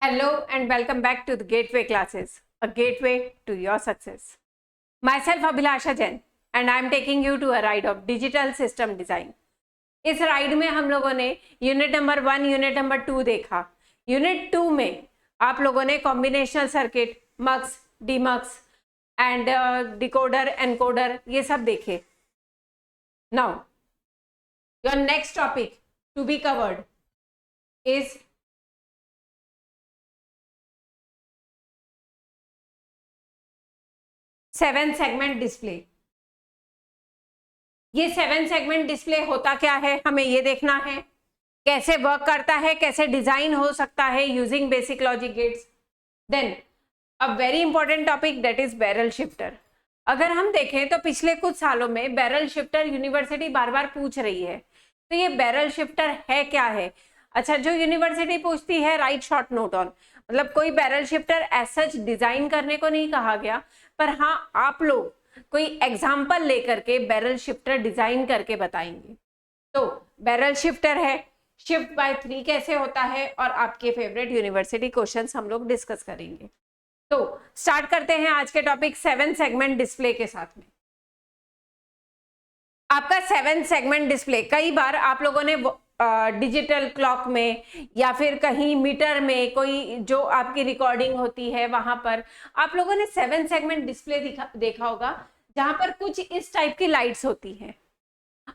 Hello and welcome back to the Gateway classes, a gateway to your success. Myself Abhilasha Jain and I am taking you to a ride of digital system design. इस ride में हम लोगों ने unit number 1, unit number 2 देखा. Unit 2 में आप लोगों ने combinational circuit, mux, demux and decoder, encoder ये सब देखे. Now your next topic to be covered is seven segment display. ये 7 सेगमेंट डिस्प्ले होता क्या है, हमें ये देखना है. कैसे वर्क करता है, कैसे डिजाइन हो सकता है using basic logic gates. Then a very important topic that is barrel shifter. अगर हम देखें तो पिछले कुछ सालों में बैरल शिफ्टर यूनिवर्सिटी बार बार पूछ रही है. तो ये बैरल शिफ्टर है क्या है? अच्छा, जो यूनिवर्सिटी पूछती है राइट शॉर्ट नोट ऑन. मतलब कोई barrel shifter as such design करने को नहीं कहा गया, पर हाँ आप लोग कोई एग्जाम्पल लेकर के बैरल शिफ्टर डिजाइन करके बताएंगे. तो बैरल शिफ्टर है, शिफ्ट बाय 3 कैसे होता है, और आपके फेवरेट यूनिवर्सिटी क्वेश्चंस हम लोग डिस्कस करेंगे. तो स्टार्ट करते हैं आज के टॉपिक 7 सेगमेंट डिस्प्ले के साथ में. आपका 7 सेगमेंट डिस्प्ले कई बार आप लोगों ने डिजिटल क्लॉक में या फिर कहीं मीटर में कोई जो आपकी रिकॉर्डिंग होती है वहां पर आप लोगों ने 7 सेगमेंट डिस्प्ले देखा होगा, जहां पर कुछ इस टाइप की लाइट्स होती हैं.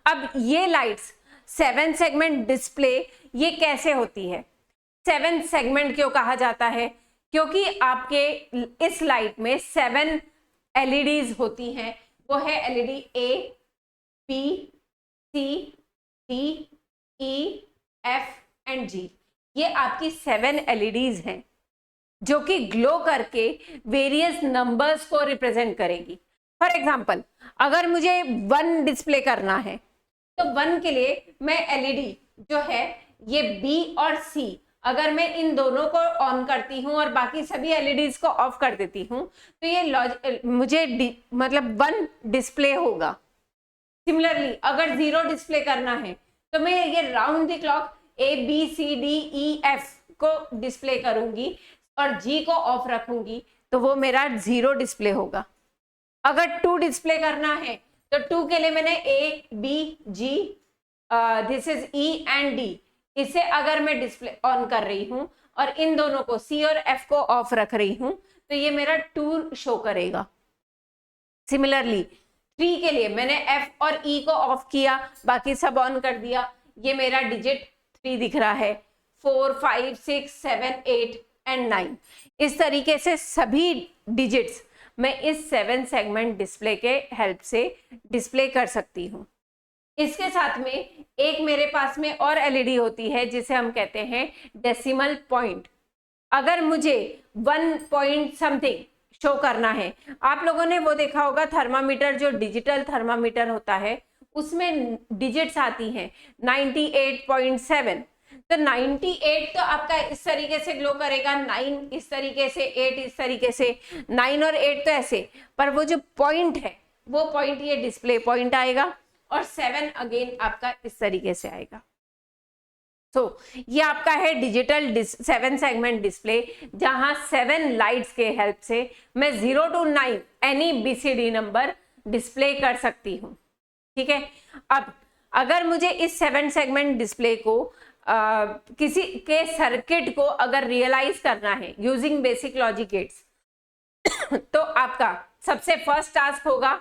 अब ये लाइट्स 7 सेगमेंट डिस्प्ले ये कैसे होती है? 7 सेगमेंट क्यों कहा जाता है? क्योंकि आपके इस लाइट में 7 एलईडीज होती हैं. वो है LED A, B, C, D, E, F and G. ये आपकी 7 एलईडीज हैं जो कि ग्लो करके वेरियस नंबर्स को रिप्रेजेंट करेगी. फॉर एग्जांपल, अगर मुझे 1 डिस्प्ले करना है तो 1 के लिए मैं एलईडी जो है ये बी और सी, अगर मैं इन दोनों को ऑन करती हूं और बाकी सभी एलईडीज को ऑफ कर देती हूं तो ये मुझे मतलब 1 डिस्प्ले होगा. सिमिलरली अगर 0 डिस्प्ले करना है तो मैं ये round the clock A, B, C, D, E, F को डिस्प्ले करूंगी और जी को ऑफ रखूंगी तो वो मेरा 0 डिस्प्ले होगा. अगर 2 डिस्प्ले करना है तो 2 के लिए मैंने A, B, G, this is E and D, इसे अगर मैं डिस्प्ले ऑन कर रही हूं और इन दोनों को सी और एफ को ऑफ रख रही हूं तो ये मेरा 2 शो करेगा. सिमिलरली 3 के लिए मैंने एफ और ई को ऑफ किया, बाकी सब ऑन कर दिया, ये मेरा डिजिट 3 दिख रहा है. 4, 5, 6, 7, 8 एंड 9. इस तरीके से सभी डिजिट्स मैं इस 7 सेगमेंट डिस्प्ले के हेल्प से डिस्प्ले कर सकती हूँ. इसके साथ में एक मेरे पास में और एलईडी होती है जिसे हम कहते हैं डेसिमल पॉइंट. अगर मुझे 1 पॉइंट समथिंग शो करना है, आप लोगों ने वो देखा होगा थर्मामीटर, जो डिजिटल थर्मामीटर होता है उसमें डिजिट्स आती हैं 98.7. तो 98 तो आपका इस तरीके से ग्लो करेगा, 9 इस तरीके से, 8 इस तरीके से, 9 और 8 तो ऐसे, पर वो जो पॉइंट है वो पॉइंट ये डिस्प्ले पॉइंट आएगा और 7 अगेन आपका इस तरीके से आएगा. तो ये आपका है डिजिटल 7 सेगमेंट डिस्प्ले, जहां 7 लाइट्स के हेल्प से मैं 0 to 9 any BCD number display कर सकती हूँ. ठीक है. अब अगर मुझे इस 7 सेगमेंट डिस्प्ले को किसी के सर्किट को अगर रियलाइज करना है यूजिंग बेसिक लॉजिक गेट्स तो आपका सबसे फर्स्ट टास्क होगा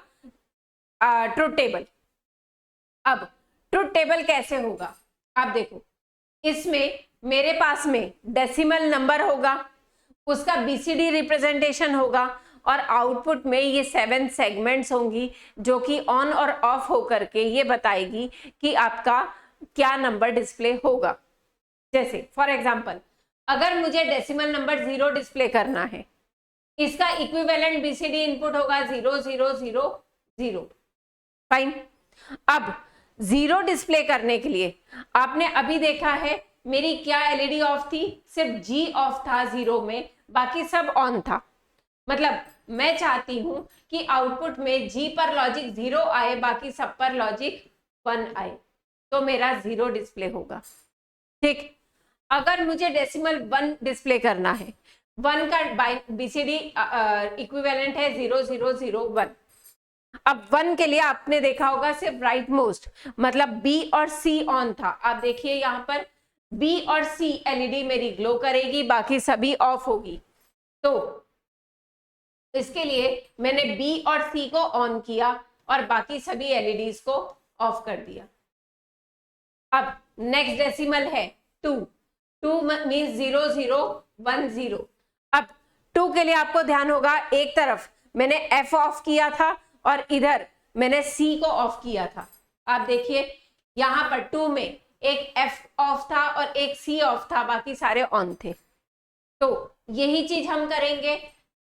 ट्रुथ टेबल. अब ट्रुथ टेबल कैसे होगा आप देखो, इसमें मेरे पास में डेसिमल नंबर होगा, उसका बीसीडी रिप्रेजेंटेशन होगा और आउटपुट में ये 7 सेगमेंट्स होंगी जो कि ऑन और ऑफ होकर के ये बताएगी कि आपका क्या नंबर डिस्प्ले होगा. जैसे फॉर एग्जांपल, अगर मुझे डेसिमल नंबर 0 डिस्प्ले करना है, इसका इक्विवेलेंट बीसीडी इनपुट होगा 0 0 0 0. फाइन. अब 0 डिस्प्ले करने के लिए आपने अभी देखा है मेरी क्या एलईडी ऑफ थी, सिर्फ जी ऑफ था 0 में, बाकी सब ऑन था. मतलब मैं चाहती हूं कि आउटपुट में जी पर लॉजिक 0 आए, बाकी सब पर लॉजिक 1 आए, तो मेरा 0 डिस्प्ले होगा. ठीक. अगर मुझे डेसिमल 1 डिस्प्ले करना है, 1 का बीसीडी इक्विवेलेंट है 0001। अब 1 के लिए आपने देखा होगा सिर्फ राइट मोस्ट, मतलब बी और सी ऑन था। आप देखिए यहाँ पर बी और सी एलईडी मेरी ग्लो करेगी, बाकी सभी ऑफ होगी। तो इसके लिए मैंने बी और सी को ऑन किया और बाकी सभी एलईडीज को ऑफ कर दिया। अब नेक्स्ट डेसिमल है 2, 2 मीन्स 0010। अब 2 के लिए आपको ध्यान होगा, एक तरफ मैंने एफ ऑफ किया था और इधर मैंने सी को ऑफ किया था। आप देखिए यहाँ पर 2 में एक एफ ऑफ था और एक सी ऑफ था, बाकी सारे ऑन थे। तो यही चीज हम करेंगे,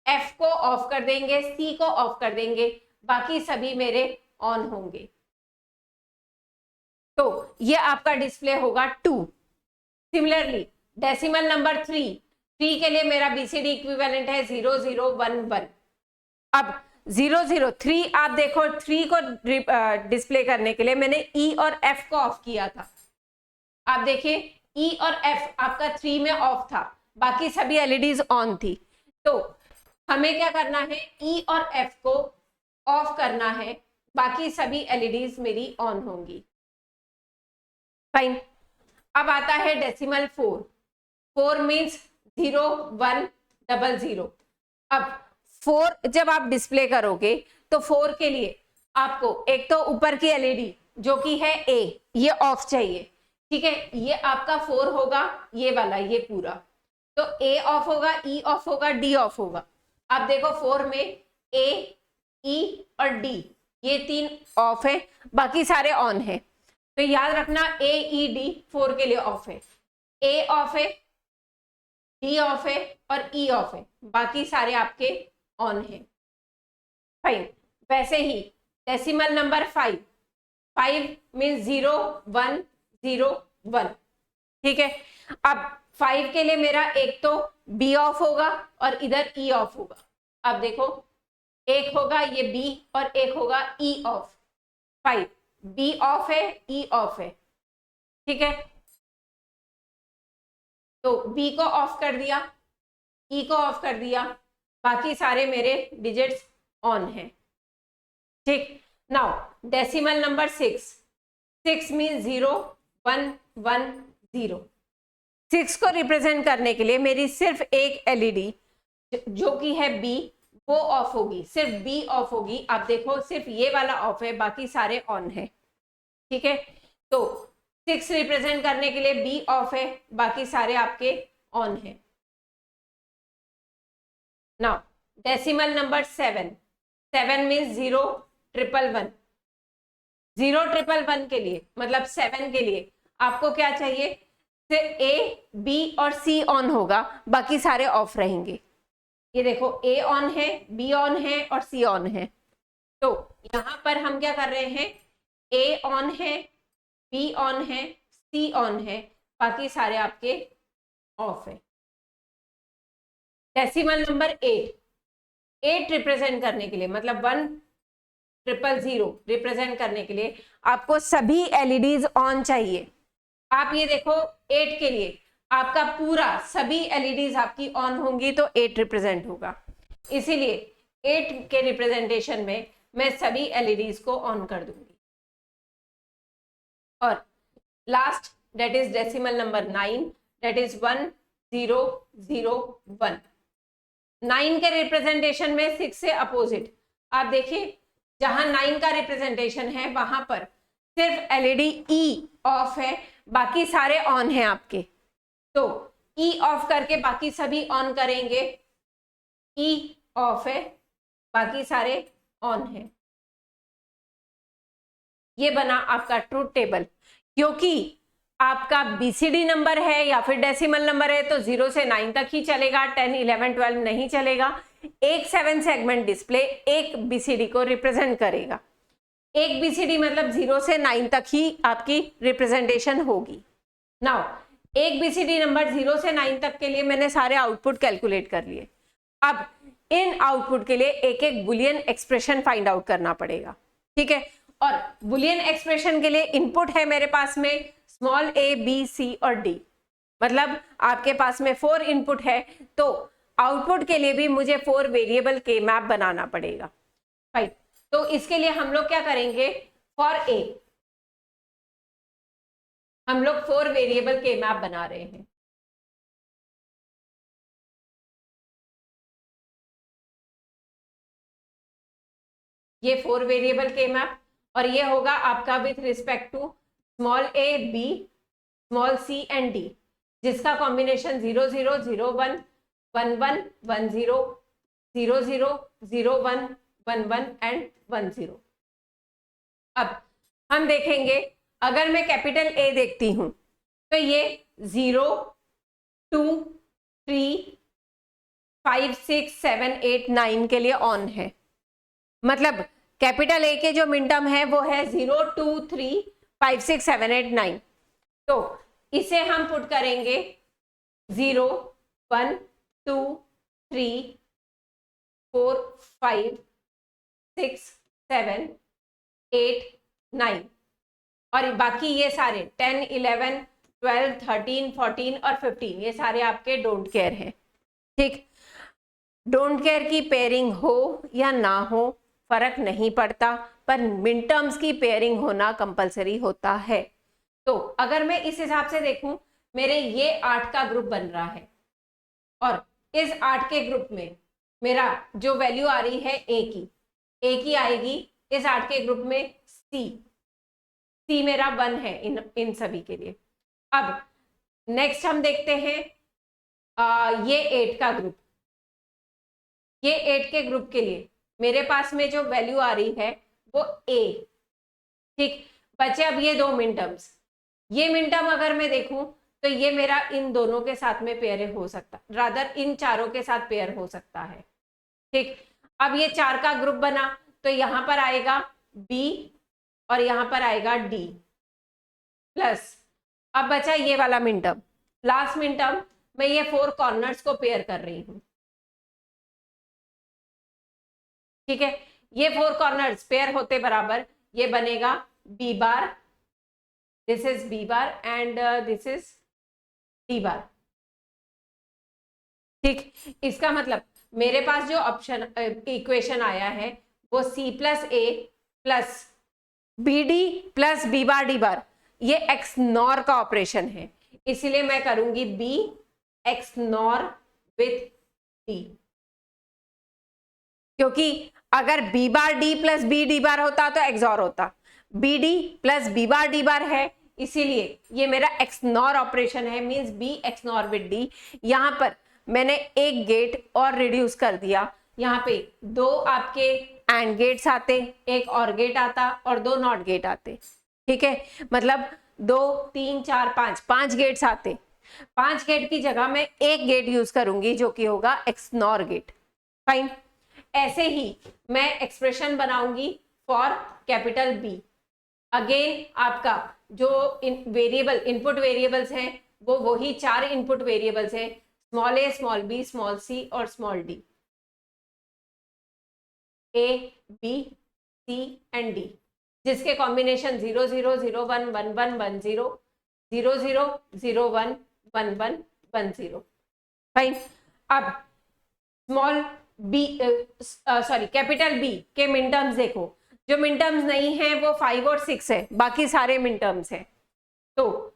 एफ को ऑफ कर देंगे, सी को ऑफ कर देंगे, बाकी सभी मेरे ऑन होंगे। तो ये आपका डिस्प्ले होगा 2। सिमिलरली डेसिमल नंबर 3, 3 के लिए मेरा बीसीडी इक्विवेलेंट है 0011। अब 003 आप देखो, 3 को डिस्प्ले करने के लिए मैंने ई और एफ को ऑफ किया था। आप देखिए ई और एफ आपका 3 में ऑफ था, बाकी सभी एलईडीज ऑन थी। तो हमें क्या करना है, ई और एफ को ऑफ करना है, बाकी सभी एलईडीज मेरी ऑन होंगी। फाइन। अब आता है डेसिमल 4, 4 मीन्स 0100। अब 4 जब आप डिस्प्ले करोगे तो 4 के लिए आपको एक तो ऊपर की एलईडी जो कि है ए, ये ऑफ चाहिए, ठीक है। ये आपका 4 होगा, ये वाला, ये पूरा। तो ए ऑफ होगा, ई ऑफ होगा, डी ऑफ होगा। आप देखो 4 में ए, ई और डी ये 3 ऑफ है, बाकी सारे ऑन है। तो याद रखना ए, ई, डी 4 के लिए ऑफ है, ए ऑफ है, डी ऑफ है और ई ऑफ है, बाकी सारे आपके ऑन है। फाइन। वैसे ही डेसिमल नंबर 5, 5 मीन्स 0101, ठीक है। अब 5 के लिए मेरा एक तो बी ऑफ होगा और इधर ई ऑफ होगा। अब देखो एक होगा ये बी और एक होगा ई ऑफ। 5 बी ऑफ है, ई ऑफ है, ठीक है। तो बी को ऑफ कर दिया, ई को ऑफ कर दिया, बाकी सारे मेरे डिजिट्स ऑन हैं, ठीक। Now decimal number 6, 6 mean 0110। 6 को रिप्रेजेंट करने के लिए मेरी सिर्फ एक एलईडी जो कि है बी, वो ऑफ होगी, सिर्फ बी ऑफ होगी। आप देखो सिर्फ ये वाला ऑफ है, बाकी सारे ऑन है, ठीक है। तो 6 रिप्रेजेंट करने के लिए बी ऑफ है, बाकी सारे आपके ऑन है। Now decimal number 7, 7 means 0111। 0111 के लिए मतलब 7 के लिए आपको क्या चाहिए, सिर्फ ए, बी और सी ऑन होगा, बाकी सारे ऑफ रहेंगे। ये देखो ए ऑन है, बी ऑन है और सी ऑन है। तो यहां पर हम क्या कर रहे हैं, ए ऑन है, बी ऑन है, सी ऑन है, बाकी सारे आपके ऑफ है। डेसिमल नंबर 8, 8 रिप्रेजेंट करने के लिए मतलब 1000 रिप्रेजेंट करने के लिए आपको सभी एलईडीज ऑन चाहिए। आप ये देखो 8 के लिए आपका पूरा सभी एलईडीज आपकी ऑन होंगी तो 8 रिप्रेजेंट होगा। इसीलिए 8 के रिप्रेजेंटेशन में मैं सभी एलईडीज को ऑन कर दूंगी। और last that is decimal number 9, that is 1001। 9 के रिप्रेजेंटेशन में 6 से अपोजिट। आप देखिए जहां 9 का रिप्रेजेंटेशन है वहां पर सिर्फ एलईडी ई ऑफ है, बाकी सारे ऑन हैं आपके। तो ई ऑफ करके बाकी सभी ऑन करेंगे, ई ऑफ है, बाकी सारे ऑन है। ये बना आपका ट्रूथ टेबल। क्योंकि आपका बीसीडी नंबर है या फिर डेसिमल नंबर है तो 0 से 9 तक ही चलेगा, 10, 11, 12 नहीं चलेगा। एक 7 सेगमेंट डिस्प्ले एक बीसीडी को रिप्रेजेंट करेगा। एक बीसीडी मतलब 0 से 9 तक ही आपकी रिप्रेजेंटेशन होगी। नाउ एक बीसीडी नंबर 0 से 9 तक के लिए मैंने सारे आउटपुट कैलकुलेट कर लिए। अब इन आउटपुट के लिए एक एक बुलियन एक्सप्रेशन फाइंड आउट करना पड़ेगा, ठीक है। और बुलियन एक्सप्रेशन के लिए इनपुट है मेरे पास में स्मॉल a, b, c और d। मतलब आपके पास में 4 इनपुट है, तो आउटपुट के लिए भी मुझे 4 वेरिएबल के मैप बनाना पड़ेगा। फाइन, तो इसके लिए हम लोग क्या करेंगे, फॉर ए हम लोग 4 वेरिएबल के मैप बना रहे हैं। ये 4 वेरिएबल के मैप, और ये होगा आपका with respect to small A, B, small C and D, जिसका कॉम्बिनेशन 0 0 0 1 1 1 1 0 0 0 0 1 1 1 एंड 1 0। अब हम देखेंगे, अगर मैं कैपिटल ए देखती हूं तो ये 0 2 3 5 6 7 8 9 के लिए ऑन है। मतलब कैपिटल ए के जो मिनटर्म है वो है 0 2 3 5 6 7 8 9। तो इसे हम पुट करेंगे 0 1 2 3 4 5 6 7 8 9, और बाकी ये सारे 10 11 12 13 14 और 15 ये सारे आपके डोंट केयर हैं। ठीक, डोंट केयर की पेयरिंग हो या ना हो फर्क नहीं पड़ता, पर मिड टर्म्स की पेयरिंग होना कंपलसरी होता है। तो अगर मैं इस हिसाब से देखूं, मेरे ये 8 का ग्रुप बन रहा है, और इस 8 के ग्रुप में मेरा जो वैल्यू आ रही है ए की आएगी इस 8 के ग्रुप में सी मेरा 1 है इन सभी के लिए। अब नेक्स्ट हम देखते हैं ये 8 का ग्रुप, ये 8 के ग्रुप के लिए मेरे पास में जो वैल्यू आ रही है वो ए। ठीक, बचे अब ये 2 मिनटर्म्स। ये मिनटर्म अगर मैं देखूं तो ये मेरा इन दोनों के साथ में पेयर हो सकता, रादर इन चारों के साथ पेयर हो सकता है। ठीक, अब ये 4 का ग्रुप बना, तो यहां पर आएगा बी और यहां पर आएगा डी प्लस, अब बचा ये वाला मिनटर्म, लास्ट मिनटर्म। मैं ये 4 कॉर्नर्स को पेयर कर रही हूं। ठीक है, ये 4 कॉर्नर्स पेयर होते बराबर ये बनेगा B bar, this is B bar and this is D bar. ठीक, इसका मतलब मेरे पास जो ऑप्शन इक्वेशन आया है वो C plus A plus B D plus B bar D bar, ये एक्स नॉर का ऑपरेशन है, इसीलिए मैं करूंगी B XNOR with D. क्योंकि अगर B bar D plus B D bar होता तो एक्सॉर होता, B D plus B bar D bar है, इसीलिए ये मेरा एक्स नॉर ऑपरेशन है, means B XNOR with D. यहां पर मैंने एक गेट और रिड्यूस कर दिया, यहाँ पे 2 आपके एंड गेट्स आते, एक और गेट आता और 2 नॉट गेट आते। ठीक है, मतलब 2 3 4 5 गेट्स आते, 5 गेट की जगह मैं एक गेट यूज करूंगी जो कि होगा एक्स नॉर गेट। फाइन, ऐसे ही मैं एक्सप्रेशन बनाऊंगी फॉर कैपिटल बी। अगेन आपका जो वेरिएबल इनपुट वेरिएबल्स हैं वो वही 4 इनपुट वेरिएबल्स हैं, small A, small B, small C और small D, A B C and D, जिसके कॉम्बिनेशन 0 0 0 1 1 1 1 0 0 0 0 1 1 1 1 0। फाइन, अब small B sorry capital B के मिनटर्म्स देखो, जो मिनटर्म्स नहीं है वो 5 और 6 है, बाकी सारे मिनटर्म्स हैं। तो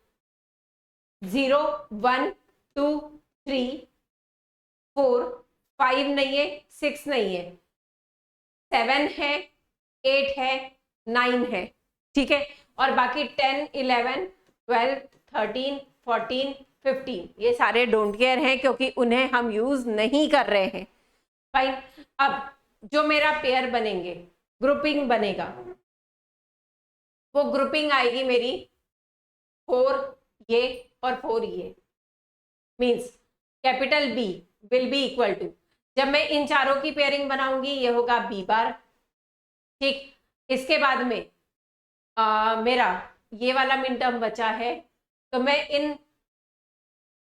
0 1 2 3 4 5 नहीं है, 6 नहीं है, 7 है, 8 है, 9 है। ठीक है, और बाकी 10 11 12 13 14 15 ये सारे डोंट केयर हैं क्योंकि उन्हें हम यूज नहीं कर रहे हैं। फाइन, अब जो मेरा पेयर बनेंगे, ग्रुपिंग बनेगा, वो ग्रुपिंग आएगी मेरी 4 ये और 4 ये, means capital B will be equal to, जब मैं इन चारों की पेयरिंग बनाऊंगी ये होगा बी बार। ठीक, इसके बाद में मेरा ये वाला मिनटर्म बचा है, तो मैं इन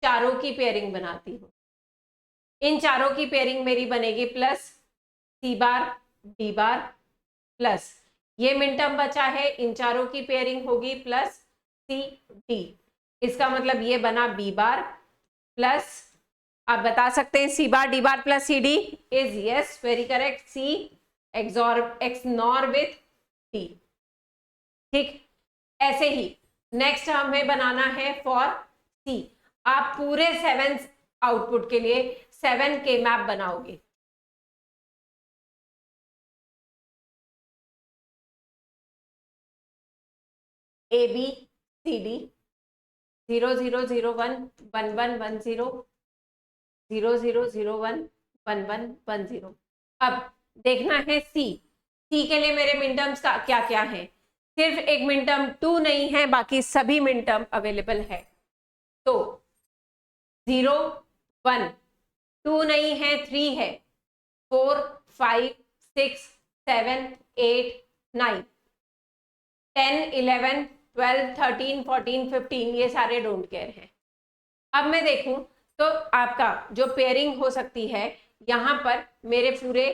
चारों की पेयरिंग बनाती हूँ। इन चारों की पेयरिंग मेरी बनेगी plus C bar D bar plus ये मिनटर्म बचा है, इन चारों की पेयरिंग होगी प्लस सी डी। इसका मतलब ये बना बी बार प्लस, आप बता सकते हैं C bar D bar plus C D is yes very correct, C XNOR with D. ठीक, ऐसे ही नेक्स्ट हमें बनाना है फॉर सी। आप पूरे 7 आउटपुट के लिए 7 के मैप बनाओगे। A B C D 0 0 0 1 1 1 1 0 0 0 0 1 1 1 1 0। अब देखना है सी के लिए मेरे मिनटर्म्स का क्या क्या है। सिर्फ एक मिनटर्म 2 नहीं है, बाकी सभी मिनटर्म अवेलेबल है। तो 0 1 2 नहीं है, 3 है, 4 5 6 7 8 9 10 11 12 13 14 15 ये सारे डोंट केयर हैं। अब मैं देखूं तो आपका जो पेयरिंग हो सकती है, यहां पर मेरे पूरे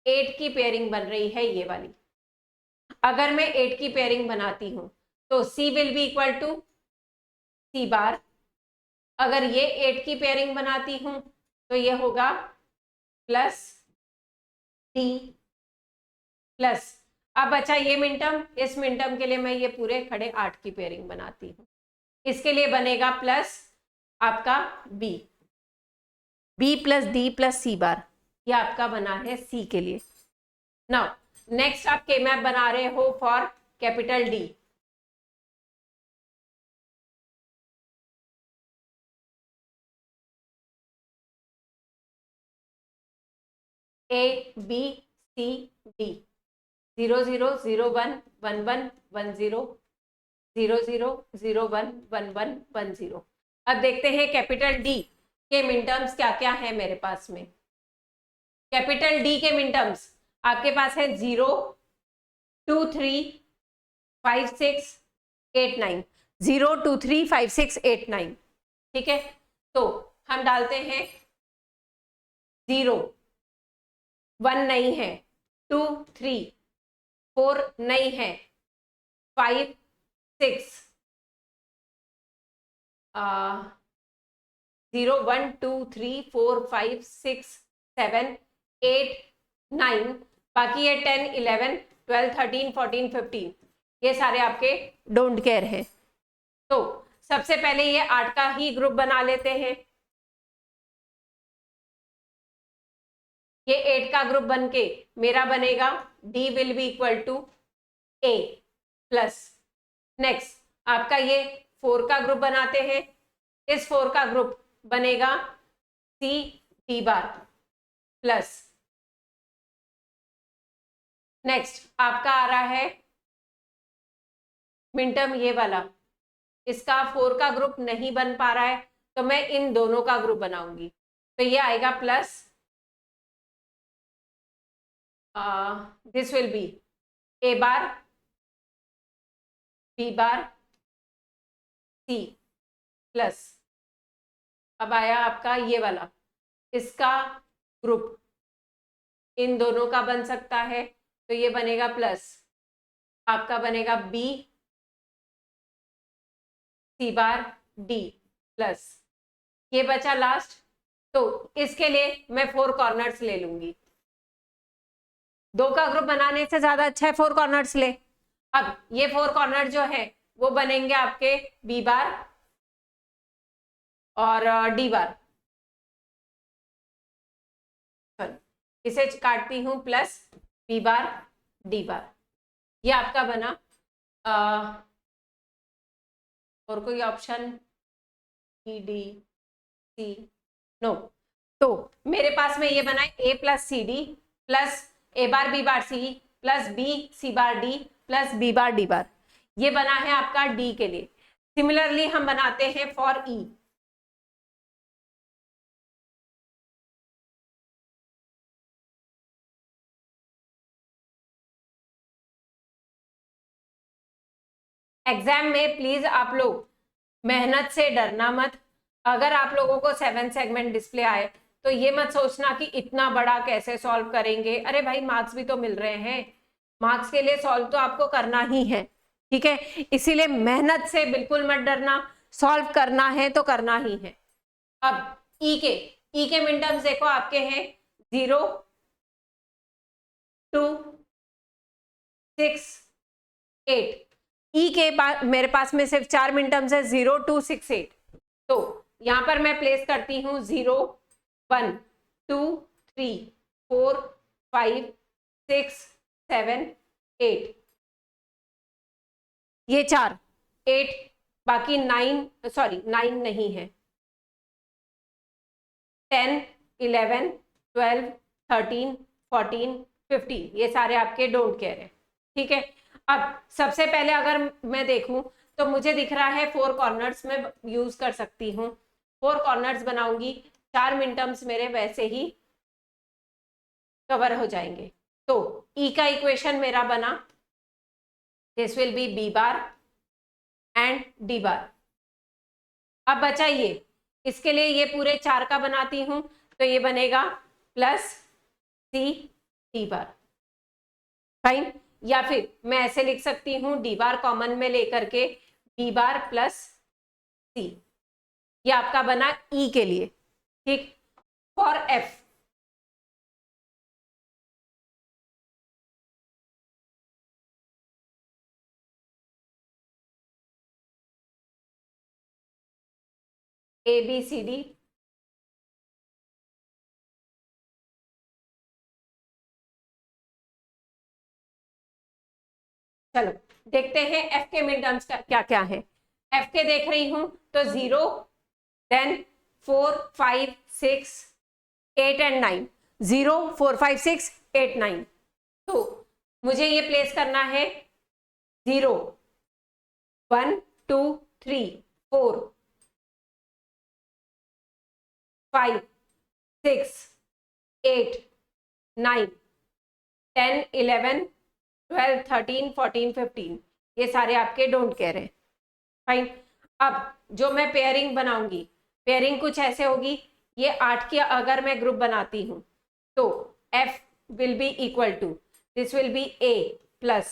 8 की पेयरिंग बन रही है ये वाली। अगर मैं 8 की पेयरिंग बनाती हूं तो C will be equal to C bar. अगर ये 8 की पेयरिंग बनाती हूं तो ये होगा प्लस D प्लस, अब बचा ये मिनटर्म, इस मिनटर्म के लिए मैं ये पूरे खड़े 8 की पेयरिंग बनाती हूँ। इसके लिए बनेगा प्लस आपका B plus D plus C बार, ये आपका बना है सी के लिए। नाउ नेक्स्ट आप के मैप बना रहे हो for capital D. A B C D 0 0 0 1 1 1 1 0 0 0 0 1 1 1 1 0। अब देखते हैं कैपिटल डी के मिनटर्म्स क्या क्या है मेरे पास में। कैपिटल डी के मिनटर्म्स आपके पास है 0 2 3 5 6 8 9 0 2 3 5 6 8 9। ठीक है, तो हम डालते हैं 0 1 नहीं है, 2 3 4 नहीं है, 5 6 0 1 2 3 4 5 6 7 8 9, बाकी ये 10 11 12 13 14 15 ये सारे आपके डोंट केयर हैं। तो सबसे पहले ये 8 का ही ग्रुप बना लेते हैं। ये 8 का ग्रुप बनके मेरा बनेगा D will be equal to A plus, next आपका ये 4 का ग्रुप बनाते हैं। इस 4 का ग्रुप बनेगा C D बार प्लस, नेक्स्ट आपका आ रहा है मिनटर्म ये वाला, इसका 4 का ग्रुप नहीं बन पा रहा है तो मैं इन दोनों का ग्रुप बनाऊंगी। तो ये आएगा plus this will be A bar B bar C plus, अब आया आपका ये वाला, इसका ग्रुप इन दोनों का बन सकता है तो ये बनेगा प्लस, आपका बनेगा B C bar D plus, ये बचा लास्ट। तो इसके लिए मैं 4 कॉर्नर्स ले लूंगी। 2 का ग्रुप बनाने से ज्यादा अच्छा है 4 कॉर्नर्स ले। अब ये 4 कॉर्नर जो है वो बनेंगे आपके B बार और D बार। इसे काटती हूं plus B bar D bar, ये आपका बना। और कोई option E D C no, तो मेरे पास में ये बना है A plus C D plus A bar B bar C plus B C bar D plus B bar D bar, ये बना है आपका D के लिए। सिमिलरली हम बनाते हैं फॉर E। एग्जाम में प्लीज आप लोग मेहनत से डरना मत। अगर आप लोगों को 7 सेगमेंट डिस्प्ले आए तो ये मत सोचना कि इतना बड़ा कैसे सॉल्व करेंगे। अरे भाई मार्क्स भी तो मिल रहे हैं, मार्क्स के लिए सॉल्व तो आपको करना ही है। ठीक है, इसीलिए मेहनत से बिल्कुल मत डरना। सॉल्व करना है तो करना ही है। अब ई के मिन टर्म्स देखो आपके हैं 0, 2, 6, 8। ई के पास मेरे पास में सिर्फ 4 मिन टर्म्स है 0, 2, 6, 8। तो यहां पर मैं प्लेस करती हूं 0, 1, 2, 3, 4, 5, 6, 7, 8। ये 4, 8, बाकी 9, सॉरी 9 नहीं है, 10, 11, 12, 13, 14, 15, ये सारे आपके डोंट केयर है। ठीक है, अब सबसे पहले अगर मैं देखूं तो मुझे दिख रहा है 4 कॉर्नर्स में यूज कर सकती हूँ। 4 कॉर्नर्स बनाऊंगी, 4 मिन टर्म्स मेरे वैसे ही कवर हो जाएंगे। तो ई का इक्वेशन मेरा बना, this will be B bar and D bar. अब बचा ये, इसके लिए ये पूरे 4 का बनाती हूं, तो ये बनेगा plus C D bar. Fine, या फिर मैं ऐसे लिख सकती हूं डी बार कॉमन में लेकर के बी बार प्लस सी। ये आपका बना ई के लिए। ठीक, for F A B C D, चलो देखते हैं एफ के मिन टर्म्स का क्या क्या है। एफ के देख रही हूं तो 0, देन 4, 5, 6, 8 एंड 9। 0, 4, 5, 6, 8, 9। तो मुझे ये प्लेस करना है 0, 1, 2, 3, 4, 5, 6, 8, 9, 10, 11, 12, 13, 14, 15, ये सारे आपके डोंट केयर है। फाइन, अब जो मैं पेयरिंग बनाऊंगी, पेयरिंग कुछ ऐसे होगी, ये 8 की अगर मैं ग्रुप बनाती हूं तो F will be equal to, this will be A plus.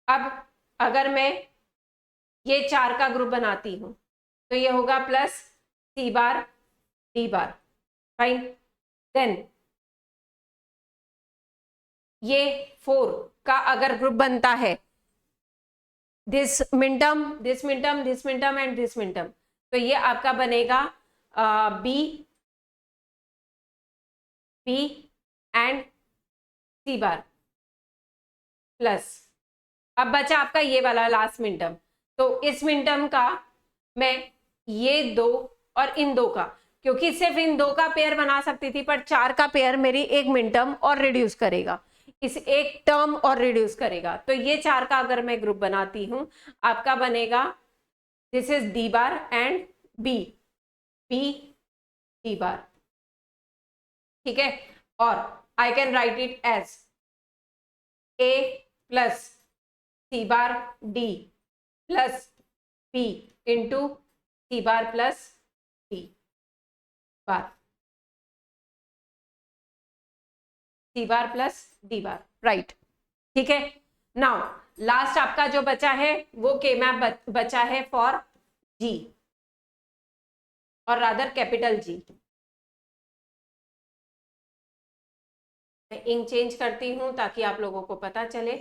अब अगर मैं ये 4 का ग्रुप बनाती हूं तो ये होगा plus C bar D bar. Fine, then ये 4 का अगर ग्रुप बनता है this minterm, this minterm, this minterm and this minterm, तो ये आपका बनेगा B, B and C bar plus. अब बचा आपका ये वाला लास्ट मिनटम, तो इस मिनटम का मैं ये 2 और इन 2 का, क्योंकि सिर्फ इन 2 का पेयर बना सकती थी, पर 4 का पेयर मेरी एक मिनटम और रिड्यूस करेगा, इस एक टर्म और रिड्यूस करेगा। तो ये 4 का अगर मैं ग्रुप बनाती हूं, आपका बनेगा this is D bar and B, B D bar. ठीक है, और I can write it as A plus C bar D plus B into C bar plus D bar, C bar plus D bar, right. ठीक है, now last आपका जो बचा है वो के मैप बचा है फॉर जी, और रादर कैपिटल जी। मैं इंक चेंज करती हूं ताकि आप लोगों को पता चले।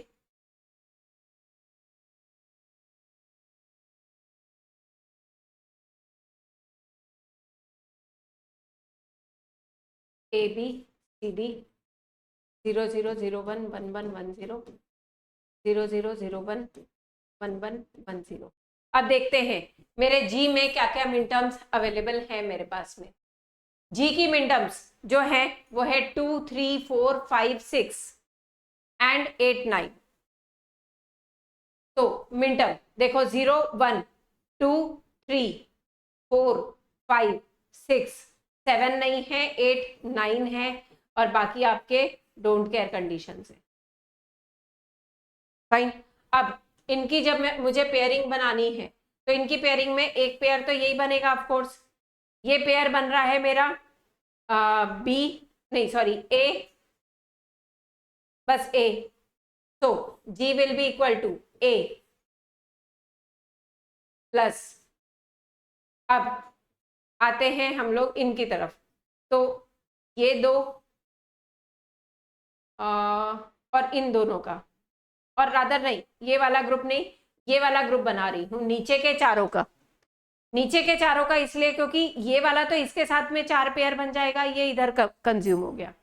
A B C D 0, 0, 0, 1, 1, 1, 1, 0, 0, 0, 0, 1, 1, 1, 1, 0। अब देखते हैं मेरे जी में क्या क्या मिन टर्म्स अवेलेबल है मेरे पास में। जी की मिन टर्म्स जो है वो है 2, 3, 4, 5, 6 एंड 8, 9। तो मिन टर्म देखो 0, 1, 2, 3, 4, 5, 6, 7 नहीं है, 8, 9 है, और बाकी आपके डोंट केयर कंडीशन है। फाइन, अब इनकी जब मुझे पेयरिंग बनानी है तो इनकी पेयरिंग में एक पेयर तो यही बनेगा ऑफ कोर्स। ये पेयर बन रहा है मेरा बी, नहीं सॉरी ए, बस ए, तो G will be equal to A plus अब आते हैं हम लोग इनकी तरफ, तो ये दो और इन दोनों का, और रादर नहीं, ये वाला ग्रुप नहीं, ये वाला ग्रुप बना रही हूं नीचे के चारों का। नीचे के चारों का इसलिए क्योंकि ये वाला तो इसके साथ में 4 पेयर बन जाएगा, ये इधर कंज्यूम हो गया,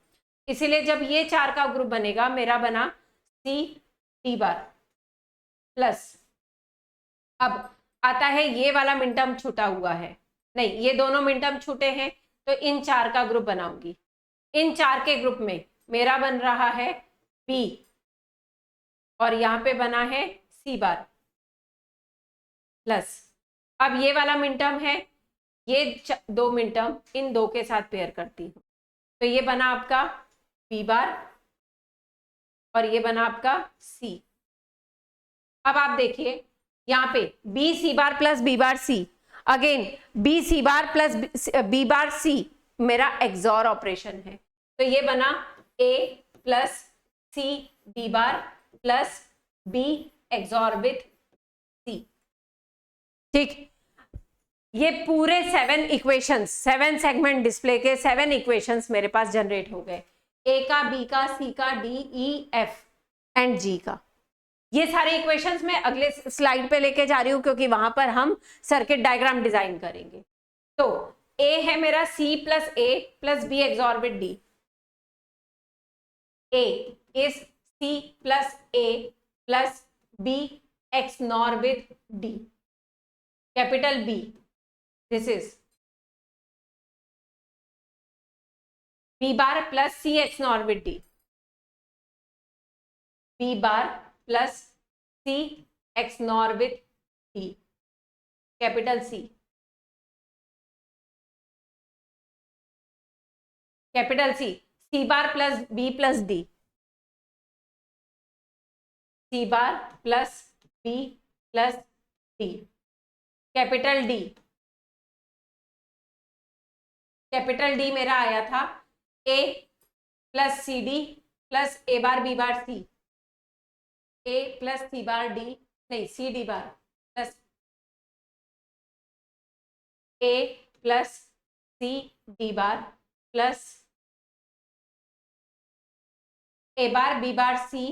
इसीलिए जब ये 4 का ग्रुप बनेगा, मेरा बना सी डी बार प्लस। अब आता है ये वाला मिनटर्म छूटा हुआ है, नहीं ये दोनों मिनटर्म छूटे हैं, तो इन 4 का ग्रुप बनाऊंगी। इन 4 के ग्रुप में मेरा बन रहा है बी, और यहां पे बना है सी बार प्लस। अब ये वाला मिनटर्म है, ये दो मिनटर्म इन दो के साथ पेयर करती हूं, तो ये बना आपका बी बार और ये बना आपका सी। अब आप देखिए यहाँ पे B C bar plus B bar C, again B C bar plus B bar C मेरा एक्सॉर ऑपरेशन है, तो ये बना A plus C B bar plus B XOR with C. ठीक, ये पूरे 7 इक्वेशंस, 7 सेगमेंट डिस्प्ले के 7 इक्वेशंस मेरे पास जनरेट हो गए, ए का, बी का, सी का, डी, ई, एफ एंड जी का। ये सारे इक्वेशंस मैं अगले स्लाइड पे लेके जा रही हूं क्योंकि वहां पर हम सर्किट डायग्राम डिजाइन करेंगे। तो ए है मेरा C plus A plus B XOR with D, A is C plus A plus B XNOR with D, capital B, this is b bar plus c x nor with d, b bar plus c x nor with d, capital C, capital C, c bar plus b plus d, c bar plus b plus d, capital D, capital D मेरा आया था A plus C D plus A bar B bar C, A plus C bar D, नहीं C D bar plus A plus C D bar plus A bar B bar C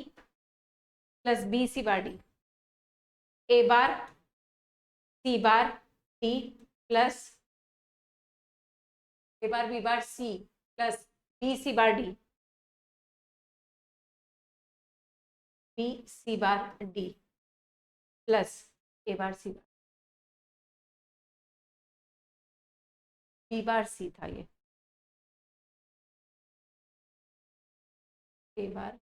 plus B C bar D, A bar C bar D plus A bar B bar C plus B C bar D, B C bar D plus A bar C bar, B bar C था ये, A bar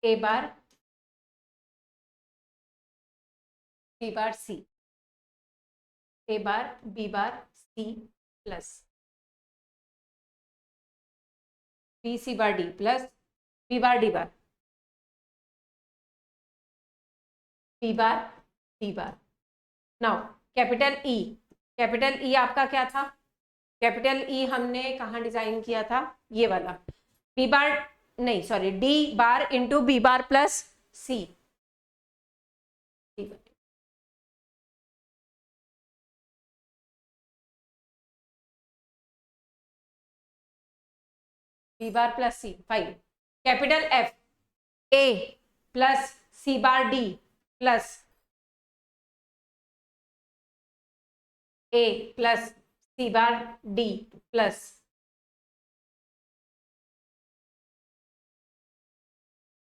A bar B bar C, A bar B bar C plus B C bar D plus B bar D bar, B bar D bar. Now capital E, capital E आपका क्या था, capital E हमने कहाँ design किया था, ये वाला, B bar नहीं sorry D bar into B bar plus C, B bar plus C, fine. Capital F, A plus C bar D plus A plus C bar D plus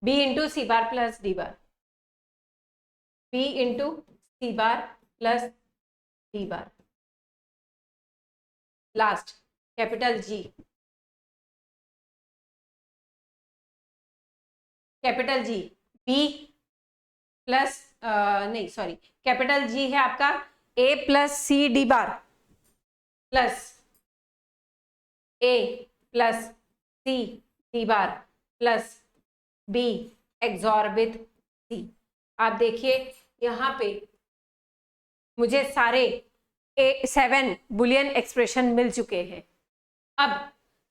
B into C bar plus D bar, B into C bar plus D bar. Last capital G, capital G B plus नहीं sorry capital G है आपका A plus C D bar plus A plus C D bar plus B XOR with C. आप देखिए यहाँ पे मुझे सारे 7 Boolean expression मिल चुके हैं। अब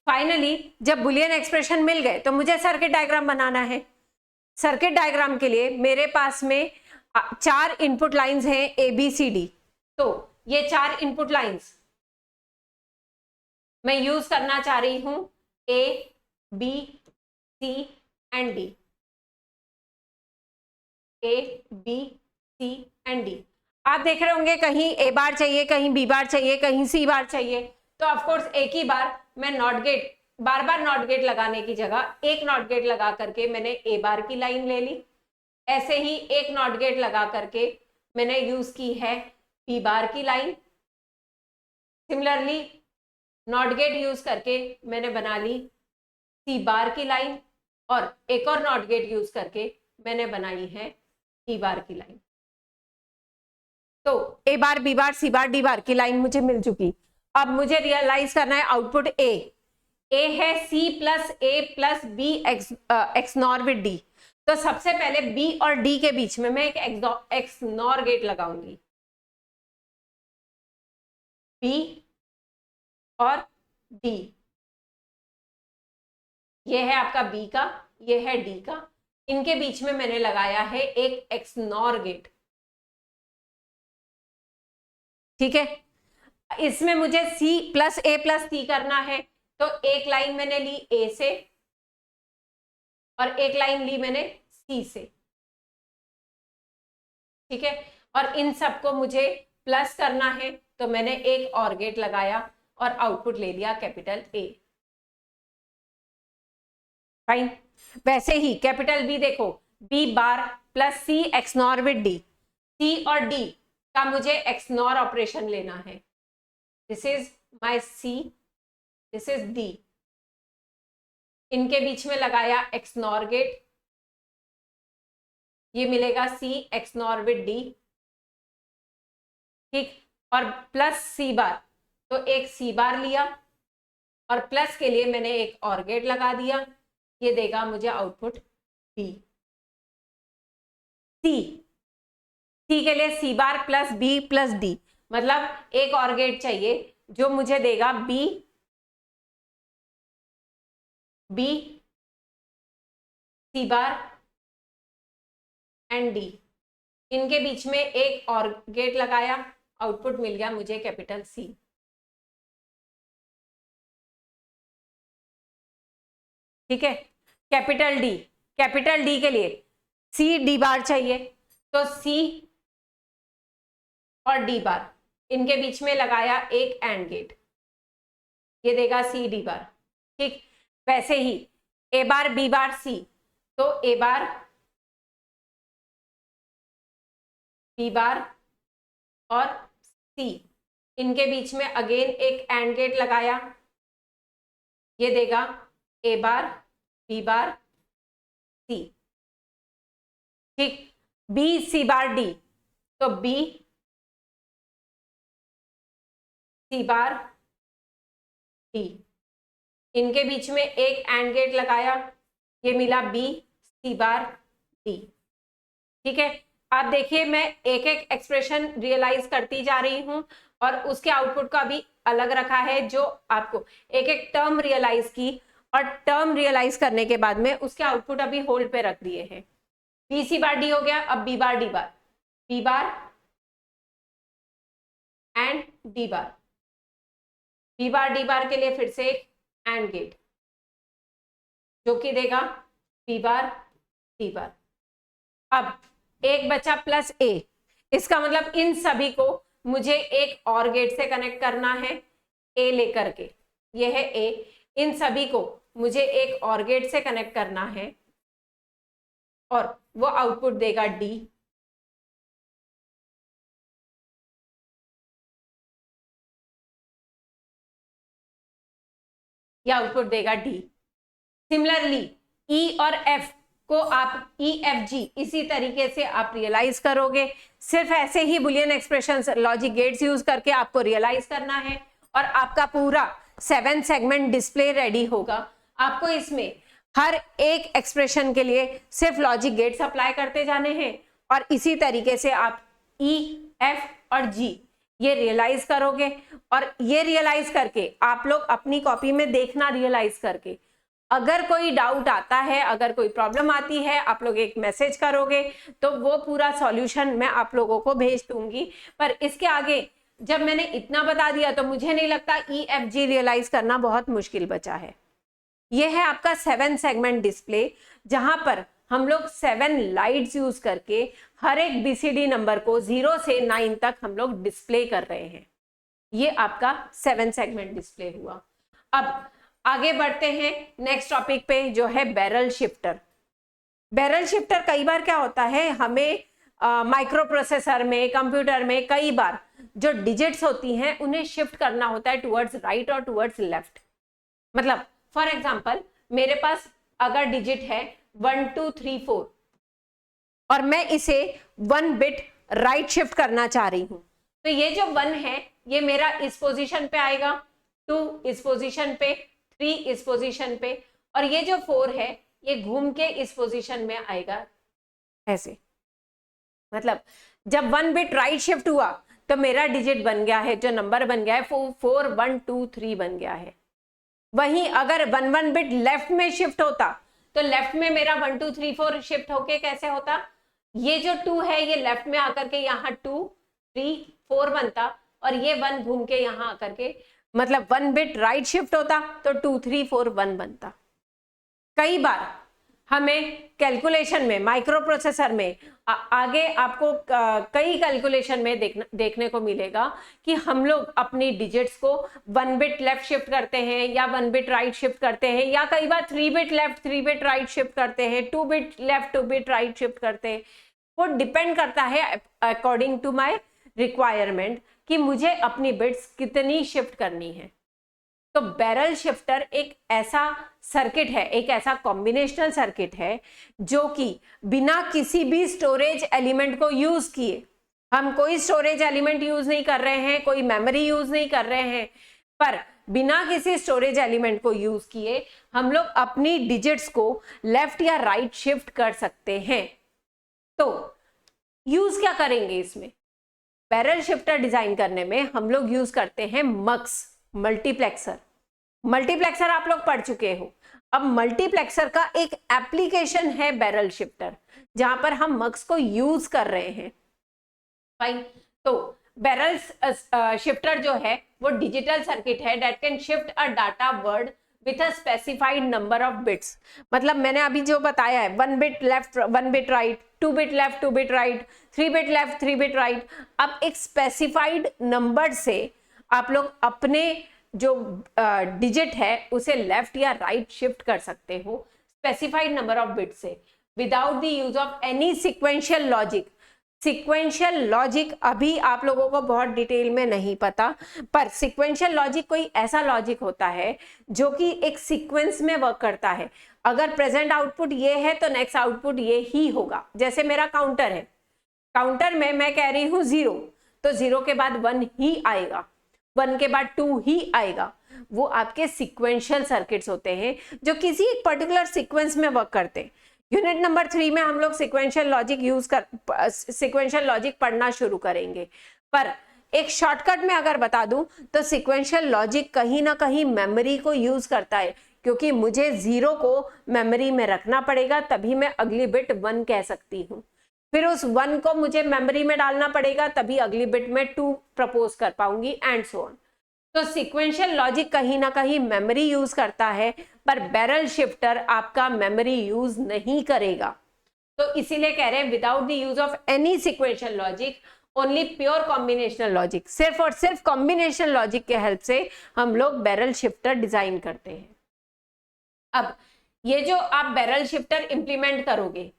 फाइनली जब बुलियन एक्सप्रेशन मिल गए तो मुझे सर्किट डायग्राम बनाना है। सर्किट डायग्राम के लिए मेरे पास में 4 इनपुट लाइंस हैं ए बी सी डी, तो ये 4 इनपुट लाइंस मैं यूज करना चाह रही हूं A B C and D, A B C and D. आप देख रहे होंगे कहीं ए बार चाहिए, कहीं बी बार चाहिए, कहीं सी बार चाहिए, तो ऑफकोर्स एक ही बार मैं not gate, bar bar not gate लगाने की जगह एक नॉट गेट लगा करके मैंने ए बार की लाइन ले ली। ऐसे ही एक नॉट गेट लगा करके मैंने यूज की है बी बार की line. Similarly not gate use करके मैंने बना ली सी बार की लाइन, और एक और नॉट गेट यूज करके मैंने बनाई है डी बार की लाइन। तो ए bar B bar C bar D बार की लाइन मुझे मिल चुकी। अब मुझे रियलाइज करना है आउटपुट ए है C plus A plus B XNOR with D. तो सबसे पहले बी और डी के बीच में मैं एक एक्स नॉर गेट लगाऊंगी, बी और डी। ये है आपका बी का, ये है डी का, इनके बीच में मैंने लगाया है एक एक्स नॉर गेट। ठीक है, इसमें मुझे C प्लस ए प्लस सी करना है, तो एक लाइन मैंने ली ए से और एक लाइन ली मैंने सी से। ठीक है, और इन सबको मुझे प्लस करना है, तो मैंने एक और गेट लगाया और आउटपुट ले लिया कैपिटल ए। फाइन। वैसे ही कैपिटल बी देखो, B bar plus C XNOR with D, C और डी का मुझे एक्स नॉर ऑपरेशन लेना है। This is my C, this is D, इनके बीच में लगाया एक्स नॉर गेट, ये मिलेगा C XNOR with D. ठीक, और प्लस सी बार, तो एक सी बार लिया और प्लस के लिए मैंने एक और गेट लगा दिया, ये देगा मुझे आउटपुट बी। सी के लिए C bar plus B plus D, मतलब एक और गेट चाहिए जो मुझे देगा B C bar and D. इनके बीच में एक और गेट लगाया, आउटपुट मिल गया मुझे कैपिटल सी। ठीक है, कैपिटल डी के लिए सी डी बार चाहिए, तो सी और डी बार, इनके बीच में लगाया एक एंड गेट, ये देगा सी डी बार। ठीक, वैसे ही ए बार बी बार सी, तो ए बार बी बार और सी, इनके बीच में अगेन एक एंड गेट लगाया, ये देगा ए बार बी बार सी। ठीक, बी सी बार डी, तो बी सी बार डी, इनके बीच में एक एंड गेट लगाया, ये मिला बी सी बार डी। ठीक है, आप देखिए मैं एक एक एक्सप्रेशन रियलाइज करती जा रही हूं और उसके आउटपुट का भी अलग रखा है, जो आपको एक एक टर्म रियलाइज की, और टर्म रियलाइज करने के बाद में उसके आउटपुट अभी होल्ड पे रख दिए हैं। बी सी बार डी हो गया, अब B bar D bar, B bar and D bar, B bar D bar के लिए फिर से एक एंड गेट जो कि देगा बी बार डी बार। अब एक बचा प्लस ए, इसका मतलब इन सभी को मुझे एक और गेट से कनेक्ट करना है, ए लेकर के, ये है ए, इन सभी को मुझे एक और गेट से कनेक्ट करना है और वो आउटपुट देगा डी। ये आउटपुट देगा डी। सिमिलरली ई और एफ को आप ई एफ जी इसी तरीके से आप रियलाइज करोगे। सिर्फ ऐसे ही Boolean expressions, logic gates use करके आपको रियलाइज करना है और आपका पूरा 7 सेगमेंट डिस्प्ले रेडी होगा। आपको इसमें हर एक एक्सप्रेशन के लिए सिर्फ लॉजिक गेट्स अप्लाई करते जाने हैं और इसी तरीके से आप ई एफ और जी ये रियलाइज करोगे। और ये रियलाइज करके आप लोग अपनी कॉपी में देखना, रियलाइज करके अगर कोई डाउट आता है, अगर कोई प्रॉब्लम आती है, आप लोग एक मैसेज करोगे तो वो पूरा सॉल्यूशन मैं आप लोगों को भेज दूंगी। पर इसके आगे जब मैंने इतना बता दिया तो मुझे नहीं लगता EFG रियलाइज करना बहुत मुश्किल बचा है। ये है आपका 7 सेगमेंट डिस्प्ले, जहां पर हम लोग 7 लाइट्स यूज करके हर एक BCD नंबर को 0 से 9 तक हम लोग डिस्प्ले कर रहे हैं। ये आपका 7 सेगमेंट डिस्प्ले हुआ। अब आगे बढ़ते हैं नेक्स्ट टॉपिक पे, जो है बैरल शिफ्टर। बैरल शिफ्टर कई बार क्या होता है, हमें माइक्रो प्रोसेसर में, कंप्यूटर में कई बार जो डिजिट्स होती हैं उन्हें शिफ्ट करना होता है टुवर्ड्स राइट और टुवर्ड्स लेफ्ट। मतलब फॉर एग्जांपल मेरे पास अगर डिजिट है 1 2 3 4 और मैं इसे 1 बिट राइट शिफ्ट करना चाह रही हूं, तो ये जो 1 है ये मेरा इस पोजीशन पे आएगा, 2 इस पोजीशन पे, 3 इस पोजीशन पे, और ये जो 4 है ये घूम के इस पोजीशन में आएगा ऐसे। मतलब जब 1 बिट राइट शिफ्ट हुआ तो मेरा डिजिट बन गया है, जो नंबर बन गया है 4 1 2 3 बन गया है। वहीं अगर 1 बिट लेफ्ट में शिफ्ट होता तो लेफ्ट में मेरा 1 2 3 4 शिफ्ट होके कैसे होता, ये जो 2 है ये लेफ्ट में आकर के यहाँ 2 3 4 बनता, और ये 1 घूम के यहाँ आकर के, मतलब 1 बिट राइट शिफ्ट होता तो 2 3 4 1 बनता। कई बार हमें कैलकुलेशन में, माइक्रो प्रोसेसर में आगे आपको कई कैलकुलेशन में देखने को मिलेगा कि हम लोग अपनी डिजिट्स को 1 बिट लेफ्ट शिफ्ट करते हैं या 1 बिट राइट शिफ्ट करते हैं, या कई बार 3 bit left 3 bit right shift करते हैं, 2 bit left 2 bit right shift करते हैं। वो डिपेंड करता है अकॉर्डिंग टू माय रिक्वायरमेंट कि मुझे अपनी बिट्स कितनी शिफ्ट करनी है। तो बैरल शिफ्टर एक ऐसा सर्किट है, एक ऐसा कॉम्बिनेशनल सर्किट है जो कि बिना किसी भी स्टोरेज एलिमेंट को यूज किए, हम कोई स्टोरेज एलिमेंट यूज नहीं कर रहे हैं, कोई मेमोरी यूज नहीं कर रहे हैं, पर बिना किसी स्टोरेज एलिमेंट को यूज किए हम लोग अपनी डिजिट्स को लेफ्ट या राइट शिफ्ट कर सकते हैं। तो यूज क्या करेंगे इसमें? बैरल शिफ्टर डिजाइन करने में हम लोग यूज करते हैं मक्स, मल्टीप्लेक्सर। मल्टीप्लेक्सर आप लोग पढ़ चुके हो। अब मल्टीप्लेक्सर का एक एप्लीकेशन है बैरल शिफ्टर, जहां पर हम मक्स को यूज कर रहे हैं। फाइन। तो बैरल शिफ्टर जो है वो डिजिटल सर्किट है that can shift a data word with a specified number of bits. मतलब मैंने अभी जो बताया है 1 bit left 1 bit right, 2 bit left 2 bit right, 3 bit left 3 bit right. अब एक स्पेसिफाइड नंबर से आप लोग अपने जो डिजिट है उसे लेफ्ट या राइट शिफ्ट कर सकते हो स्पेसिफाइड नंबर ऑफ बिट से, without the use of any sequential logic. Sequential logic अभी आप लोगों को बहुत डिटेल में नहीं पता, पर सिक्वेंशियल लॉजिक कोई ऐसा लॉजिक होता है जो कि एक सीक्वेंस में वर्क करता है। अगर प्रेजेंट आउटपुट ये है तो नेक्स्ट आउटपुट ये ही होगा। जैसे मेरा काउंटर है, काउंटर में मैं कह रही हूँ 0, तो 0 के बाद 1 ही आएगा, 1 के बाद 2 ही आएगा। वो आपके सिक्वेंशियल सर्किट्स होते हैं जो किसी एक पर्टिकुलर सीक्वेंस में वर्क करते हैं। यूनिट नंबर 3 में हम लोग सिक्वेंशियल लॉजिक पढ़ना शुरू करेंगे, पर एक शॉर्टकट में अगर बता दूं तो सिक्वेंशियल लॉजिक कहीं ना कहीं मेमोरी को यूज करता है, क्योंकि मुझे 0 को मेमोरी में रखना पड़ेगा तभी मैं अगली बिट 1 कह सकती हूँ, फिर उस 1 को मुझे मेमोरी में डालना पड़ेगा तभी अगली बिट में 2 प्रपोज कर पाऊंगी एंड सो ऑन। तो सिक्वेंशियल लॉजिक कहीं ना कहीं मेमोरी यूज करता है, पर बैरल शिफ्टर आपका मेमोरी यूज नहीं करेगा। तो इसीलिए कह रहे हैं without the use of any sequential logic, only pure combinational logic. सिर्फ और सिर्फ कॉम्बिनेशनल लॉजिक के हेल्प से हम लोग बैरल शिफ्टर डिजाइन करते हैं। अब ये जो आप बैरल शिफ्टर इंप्लीमेंट करोगे,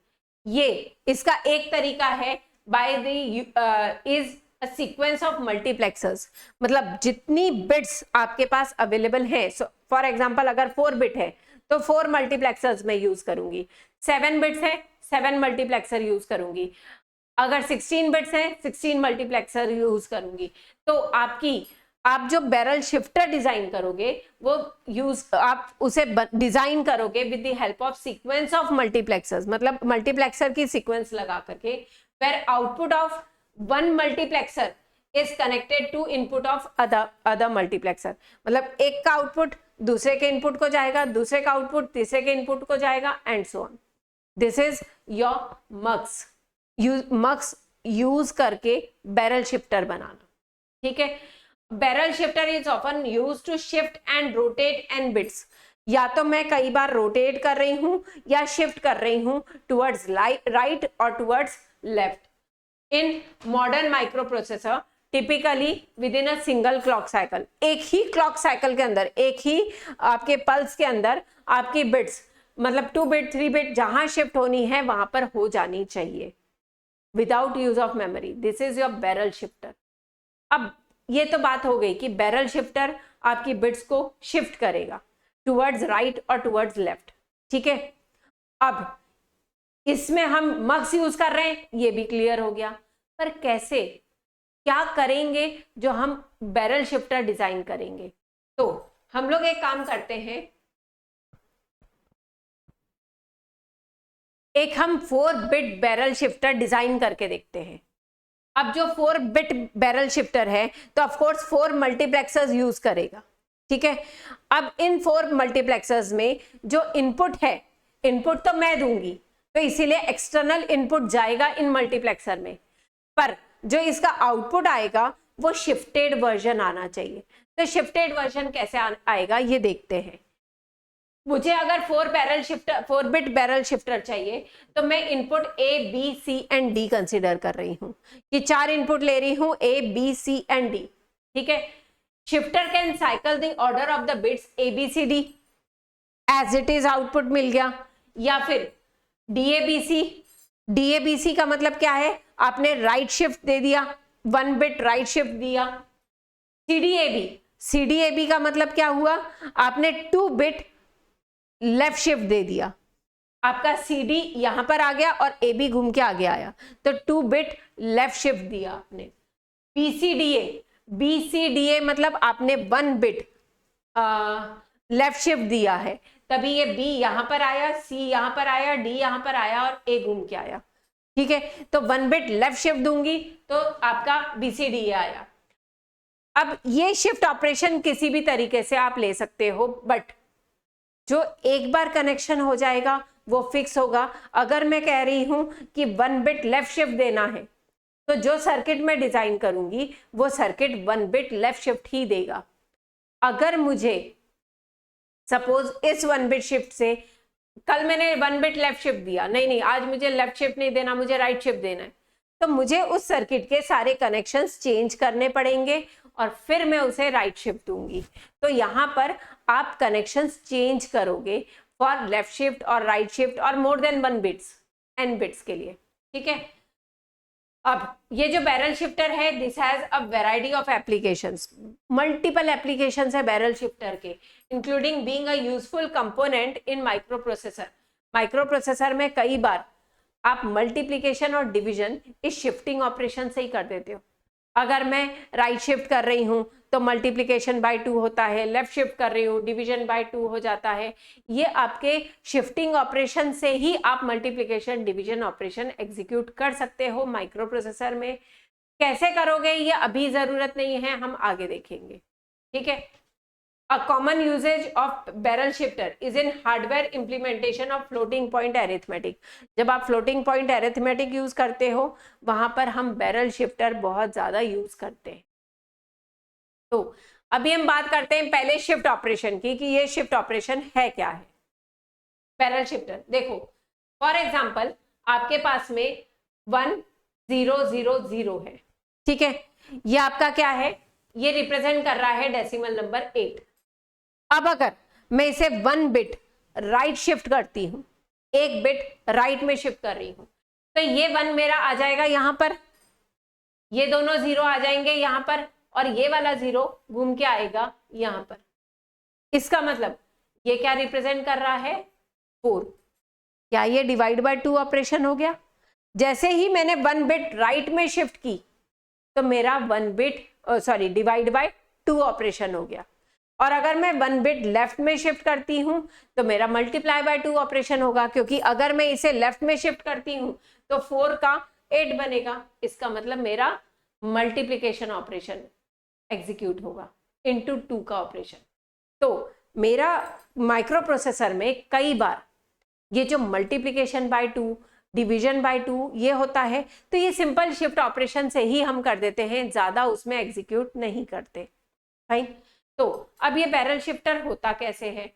ये इसका एक तरीका है by the is a sequence of multiplexers. मतलब जितनी बिट्स आपके पास अवेलेबल है, फॉर एग्जांपल अगर 4 बिट है तो 4 मल्टीप्लेक्सर्स में यूज करूंगी, 7 बिट्स है 7 मल्टीप्लेक्सर यूज करूंगी, अगर 16 बिट्स है 16 मल्टीप्लेक्सर यूज करूंगी। तो आप जो बैरल शिफ्टर डिजाइन करोगे वो आप उसे डिजाइन करोगे with the help of sequence of multiplexers. मतलब मल्टीप्लेक्सर की सीक्वेंस लगा करके, where output of 1 multiplexer is connected to input of other multiplexer. मतलब एक का आउटपुट दूसरे के इनपुट को जाएगा, दूसरे का आउटपुट तीसरे के इनपुट को जाएगा, and so on. This is your mux use करके बैरल शिफ्टर बनाना, ठीक है। Barrel shifter is often use to shift and rotate n bits, या तो मैं कई बार रोटेट कर रही हूं या शिफ्ट कर रही हूं टुवर्ड्स राइट और towards left. In modern micro processor typically with in a single clock cycle, एक ही क्लॉक साइकिल के अंदर, एक ही आपके पल्स के अंदर आपकी बिट्स मतलब 2 बिट 3 बिट जहां शिफ्ट होनी है वहां पर हो जानी चाहिए without use of memory. This is your barrel shifter. अब ये तो बात हो गई कि बैरल शिफ्टर आपकी बिट्स को शिफ्ट करेगा टुवर्ड्स राइट और टुवर्ड्स लेफ्ट, ठीक है। अब इसमें हम मग्स यूज कर रहे हैं, ये भी क्लियर हो गया, पर कैसे, क्या करेंगे जो हम बैरल शिफ्टर डिजाइन करेंगे। तो हम लोग एक काम करते हैं, एक हम 4 बिट बैरल शिफ्टर डिजाइन करके देखते हैं। अब जो 4 बिट बैरल शिफ्टर है तो ऑफ कोर्स 4 मल्टीप्लेक्सर्स यूज करेगा, ठीक है। अब इन 4 मल्टीप्लेक्सर्स में जो इनपुट है, इनपुट तो मैं दूंगी तो इसीलिए एक्सटर्नल इनपुट जाएगा इन मल्टीप्लेक्सर में, पर जो इसका आउटपुट आएगा वो शिफ्टेड वर्जन आना चाहिए। तो शिफ्टेड वर्जन कैसे आएगा ये देखते हैं। मुझे अगर 4 बिट बैरल शिफ्टर चाहिए तो मैं input A B C and D consider कर रही हूं कि 4 इनपुट ले रही हूं A B C and D, ठीक है। Shifter can cycle the order of the bits A B C D as it is, output मिल गया, या फिर D A B C. D A B C का मतलब क्या है, आपने राइट शिफ्ट दे दिया, 1 बिट राइट शिफ्ट दिया। C D A B, C D A B का मतलब क्या हुआ, आपने 2 बिट लेफ्ट शिफ्ट दे दिया, आपका सी डी यहां पर आ गया और ए बी घूम के आगे आया, तो 2 बिट लेफ्ट शिफ्ट दिया आपने। बीसीडीए, बीसीडीए मतलब आपने 1 बिट लेफ्ट शिफ्ट दिया है, तभी ये बी यहां पर आया, सी यहां पर आया, डी यहां पर आया और ए घूम के आया, ठीक है। तो 1 बिट लेफ्ट शिफ्ट दूंगी तो आपका बीसीडीए आया। अब ये शिफ्ट ऑपरेशन किसी भी तरीके से आप ले सकते हो, बट जो एक बार कनेक्शन हो जाएगा वो फिक्स होगा। अगर मैं कह रही हूं कि 1 बिट लेफ्ट शिफ्ट देना है तो जो सर्किट मैं डिजाइन करूंगी वो सर्किट 1 बिट लेफ्ट शिफ्ट ही देगा। अगर मुझे सपोज इस 1 बिट शिफ्ट से, कल मैंने 1 बिट लेफ्ट शिफ्ट दिया, नहीं आज मुझे लेफ्ट शिफ्ट नहीं देना, मुझे राइट शिफ्ट देना है, तो मुझे उस सर्किट के सारे कनेक्शंस चेंज करने पड़ेंगे और फिर मैं उसे राइट शिफ्ट दूंगी। तो यहाँ पर आप कनेक्शंस चेंज करोगे फॉर लेफ्ट शिफ्ट और राइट शिफ्ट और more than 1 bits, n bits के लिए, ठीक है। अब ये जो बैरल शिफ्टर है, this has a variety of applications, multiple applications है बैरल शिफ्टर के, including being a useful component in micro processor. Micro processor में कई बार आप मल्टीप्लीकेशन और डिवीजन इस शिफ्टिंग ऑपरेशन से ही कर देते हो। अगर मैं राइट शिफ्ट कर रही हूं तो मल्टीप्लीकेशन बाय 2 होता है, लेफ्ट शिफ्ट कर रही हूँ डिवीजन बाय 2 हो जाता है। ये आपके शिफ्टिंग ऑपरेशन से ही आप मल्टीप्लीकेशन डिवीजन ऑपरेशन एग्जीक्यूट कर सकते हो माइक्रो प्रोसेसर में। कैसे करोगे ये अभी जरूरत नहीं है, हम आगे देखेंगे, ठीक है। A common usage of barrel shifter is in hardware implementation of floating point arithmetic. जब आप floating point arithmetic यूज करते हो वहां पर हम बैरल शिफ्टर बहुत ज्यादा यूज करते हैं। तो अभी हम बात करते हैं पहले शिफ्ट ऑपरेशन की कि ये शिफ्ट ऑपरेशन है क्या है। बैरल शिफ्टर देखो, फॉर एग्जांपल आपके पास में 1 0 0 0 है, ठीक है। ये आपका क्या है, ये रिप्रेजेंट कर रहा है डेसिमल नंबर 8। अब अगर मैं इसे 1 बिट राइट शिफ्ट करती हूं, 1 बिट राइट में शिफ्ट कर रही हूं, तो ये 1 मेरा आ जाएगा यहां पर, ये दोनों 0 आ जाएंगे यहां पर और ये वाला 0 घूम के आएगा यहां पर। इसका मतलब ये क्या रिप्रेजेंट कर रहा है, 4। क्या ये डिवाइड बाय 2 ऑपरेशन हो गया। जैसे ही मैंने 1 बिट राइट में शिफ्ट की तो मेरा 1 बिट डिवाइड बाय 2 ऑपरेशन हो गया। और अगर मैं 1 बिट लेफ्ट में शिफ्ट करती हूं तो मेरा मल्टीप्लाई बाय 2 ऑपरेशन होगा, क्योंकि अगर मैं इसे लेफ्ट में शिफ्ट करती हूं तो 4 का 8 बनेगा। इसका मतलब मेरा मल्टीप्लिकेशन ऑपरेशन एग्जीक्यूट होगा इनटू 2 का ऑपरेशन। तो मेरा माइक्रो प्रोसेसर में कई बार ये जो मल्टीप्लिकेशन बाय 2, डिवीजन बाय 2 ये होता है, तो ये सिंपल शिफ्ट ऑपरेशन से ही हम कर देते हैं, ज्यादा उसमें एग्जीक्यूट नहीं करते। फाइन। तो अब ये बैरल शिफ्टर होता कैसे है,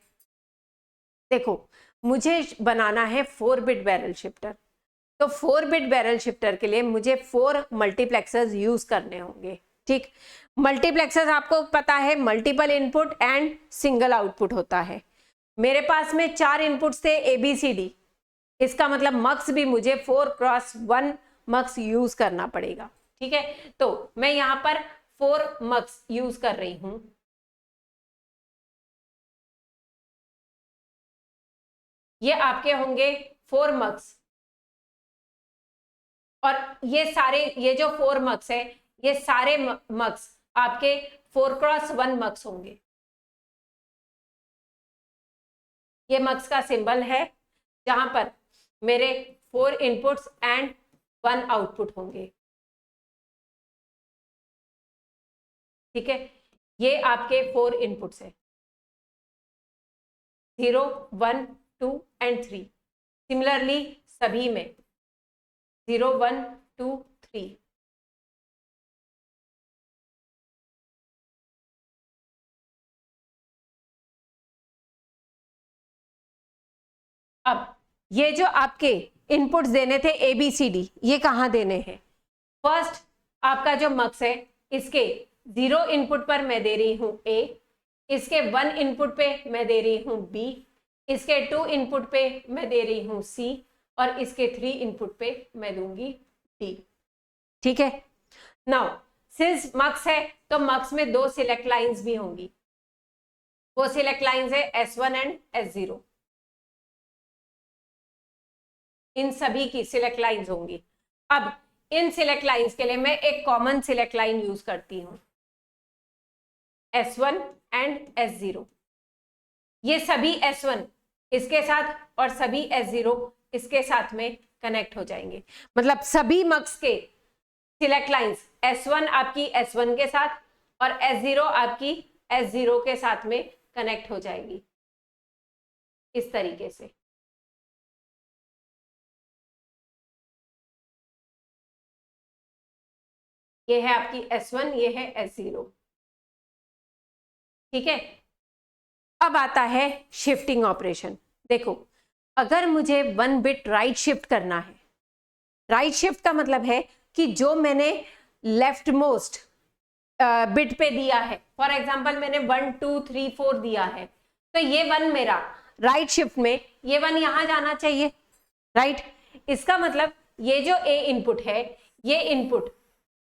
देखो मुझे बनाना है 4 बिट बैरल शिफ्टर। तो 4 बिट बैरल शिफ्टर के लिए मुझे 4 मल्टीप्लेक्सर्स यूज करने होंगे। ठीक, मल्टीप्लेक्सर्स आपको पता है multiple input and single output होता है। मेरे पास में 4 इनपुट्स थे ABCD, इसका मतलब मक्स भी मुझे 4x1 मक्स यूज करना पड़ेगा। ठीक है, तो मैं यहां पर 4 मक्स यूज कर रही हूं। ये आपके होंगे 4 मक्स, और ये जो 4 मक्स है, ये सारे मक्स आपके 4x1 मक्स होंगे। ये मक्स का सिंबल है जहां पर मेरे 4 इनपुट्स एंड 1 आउटपुट होंगे। ठीक है, ये आपके 4 इनपुट्स है, 0, 1, 2 एंड 3। सिमिलरली सभी में 0, 1, 2, 3। अब ये जो आपके इनपुट्स देने थे ABCD, ये कहाँ देने हैं? फर्स्ट आपका जो मक्स है, इसके 0 इनपुट पर मैं दे रही हूं A, इसके 1 इनपुट पे मैं दे रही हूं B, इसके 2 इनपुट पे मैं दे रही हूं C, और इसके 3 इनपुट पे मैं दूंगी D। ठीक है, नाउ सिंस मक्स है तो मक्स में 2 सिलेक्ट लाइंस भी होंगी। वो सिलेक्ट लाइंस है S1 एंड S0, इन सभी की सिलेक्ट लाइंस होंगी। अब इन सिलेक्ट लाइंस के लिए मैं एक कॉमन सिलेक्ट लाइन यूज करती हूं, S1 एंड S0। ये सभी S1 इसके साथ और सभी S0 इसके साथ में कनेक्ट हो जाएंगे। मतलब सभी मक्स के सिलेक्ट लाइंस S1 आपकी S1 के साथ और S0 आपकी S0 के साथ में कनेक्ट हो जाएगी, इस तरीके से। ये है आपकी S1, ये है S0। ठीक है, अब आता है शिफ्टिंग ऑपरेशन। देखो, अगर मुझे 1 बिट राइट शिफ्ट करना है, राइट शिफ्ट का मतलब है कि जो मैंने लेफ्ट मोस्ट बिट पे दिया है, फॉर एग्जांपल मैंने 1, 2, 3, 4 दिया है, तो ये 1 मेरा राइट शिफ्ट में, ये 1 यहां जाना चाहिए, राइट। इसका मतलब ये जो A इनपुट है, ये इनपुट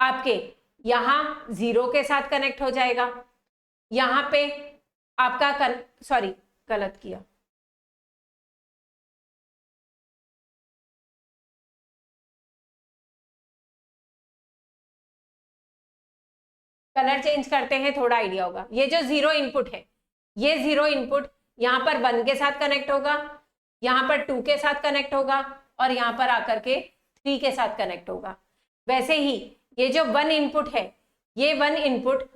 आपके यहां 0 के साथ कनेक्ट हो जाएगा, यहां पे आपका सॉरी गलत किया, कलर चेंज करते हैं, थोड़ा आइडिया होगा। ये जो 0 इनपुट है, ये 0 इनपुट यहां पर 1 के साथ कनेक्ट होगा, यहां पर 2 के साथ कनेक्ट होगा, और यहां पर आकर के 3 के साथ कनेक्ट होगा। वैसे ही ये जो 1 इनपुट है, ये 1 इनपुट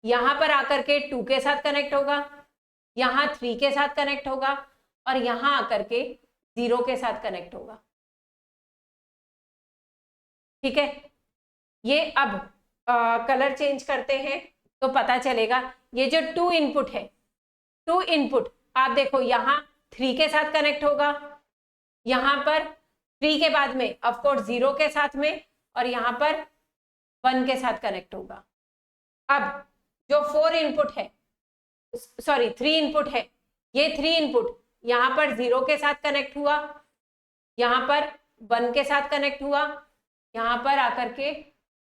यहां पर आकर के 2 के साथ कनेक्ट होगा, यहां 3 के साथ कनेक्ट होगा, और यहां आकर के 0 के साथ कनेक्ट होगा। ठीक है, ये अब कलर चेंज करते हैं तो पता चलेगा। ये जो 2 इनपुट है, 2 इनपुट आप देखो यहां 3 के साथ कनेक्ट होगा, यहां पर 3 के बाद में ऑफकोर्स 0 के साथ में, और यहां पर 1 के साथ कनेक्ट होगा। अब जो 4 इनपुट है, सॉरी 3 इनपुट है, ये 3 इनपुट यहां पर 0 के साथ कनेक्ट हुआ, यहां पर 1 के साथ कनेक्ट हुआ, यहां पर आकर के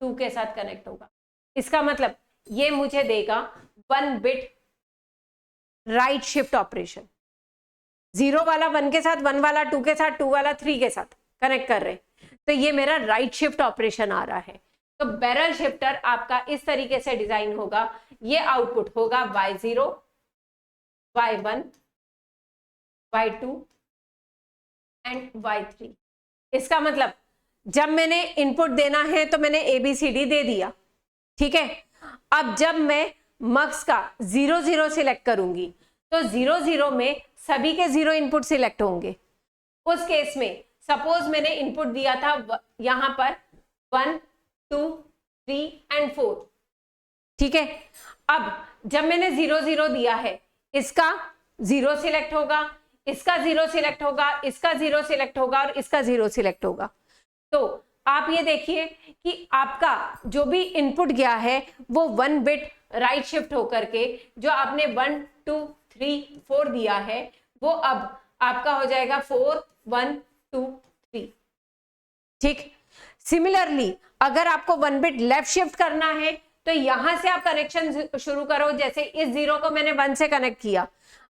2 के साथ कनेक्ट होगा। इसका मतलब ये मुझे देगा 1 बिट राइट शिफ्ट ऑपरेशन। 0 वाला 1 के साथ, 1 वाला 2 के साथ, 2 वाला 3 के साथ कनेक्ट कर रहे हैं, तो ये मेरा राइट शिफ्ट ऑपरेशन आ रहा है। तो बैरल शिफ्टर आपका इस तरीके से डिजाइन होगा। ये आउटपुट होगा Y0, Y1, Y2 and Y3। इसका मतलब जब मैंने इनपुट देना है तो मैंने ABCD दे दिया, ठीक है। अब जब मैं मक्स का 0, 0 सिलेक्ट करूंगी तो 0 0 में सभी के 0 इनपुट सिलेक्ट होंगे। उस केस में सपोज मैंने इनपुट दिया था यहां पर 1 2 3 एंड 4, ठीक है। अब जब मैंने 0 0 दिया है, इसका 0 सिलेक्ट होगा, इसका 0 सिलेक्ट होगा, इसका 0 सिलेक्ट होगा और इसका 0 सिलेक्ट होगा। तो आप ये देखिए कि आपका जो भी इनपुट गया है वो 1 बिट राइट शिफ्ट होकर के जो आपने 1 2 3 4 दिया है वो अब आपका हो जाएगा 4 1 2 3, ठीक। सिमिलरली अगर आपको 1 बिट लेफ्ट शिफ्ट करना है तो यहां से आप कनेक्शन शुरू करो। जैसे इस 0 को मैंने 1 से कनेक्ट किया,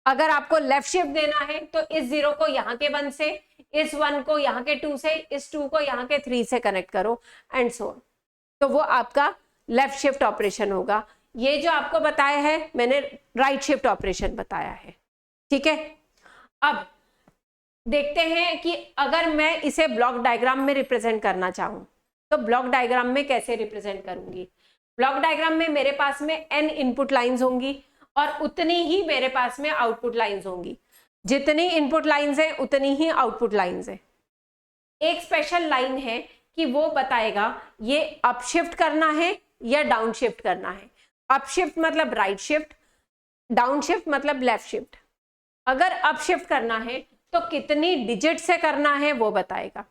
अगर आपको लेफ्ट शिफ्ट देना है तो इस 0 को यहाँ के 1 से, इस 1 को यहाँ के 2 से, इस 2 को यहाँ के 3 से कनेक्ट करो एंड सो ऑन। तो वो आपका लेफ्ट शिफ्ट ऑपरेशन होगा। ये जो आपको बताया है मैंने राइट शिफ्ट ऑपरेशन बताया है, ठीक है। अब देखते हैं कि अगर मैं इसे ब्लॉक डायग्राम में रिप्रेजेंट करना चाहूं तो ब्लॉक डायग्राम में कैसे रिप्रेजेंट करूंगी। ब्लॉक डायग्राम में मेरे पास में n इनपुट लाइंस होंगी और उतनी ही मेरे पास में आउटपुट लाइंस होंगी। जितनी इनपुट लाइंस है उतनी ही आउटपुट लाइंस है। एक स्पेशल लाइन है कि वो बताएगा ये अप शिफ्ट करना है या डाउन शिफ्ट करना है। अप शिफ्ट मतलब राइट शिफ्ट, डाउन शिफ्ट मतलब लेफ्ट शिफ्ट। अगर अप शिफ्ट करना है तो कितनी डिजिट से करना है वो बताएगा।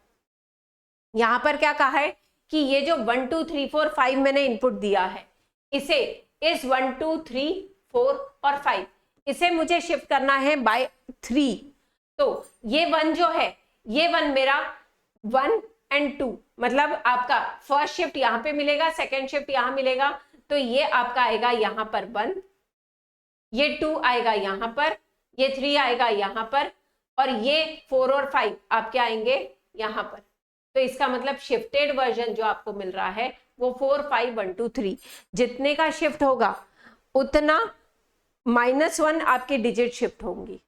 यहां पर क्या कहा है कि ये जो 1 2 3 4 5 मैंने इनपुट दिया है, इसे इस 1 2 3 4 और 5 इसे मुझे शिफ्ट करना है बाय 3। तो ये 1 जो है, ये 1 मेरा 1 एंड 2 मतलब आपका फर्स्ट शिफ्ट यहाँ पे मिलेगा, सेकेंड शिफ्ट यहाँ मिलेगा। तो ये आपका आएगा यहाँ पर 1, ये 2 आएगा यहाँ पर, ये 3 आएगा यहाँ पर और ये 4 और 5 आपके आएंगे यहाँ पर। तो इसका मतलब शिफ्टेड वर्जन जो आपको मिल रहा है वो 4 5 1 2 3। जितने का शिफ्ट होगा उतना -1 आपकी डिजिट शिफ्ट होंगी,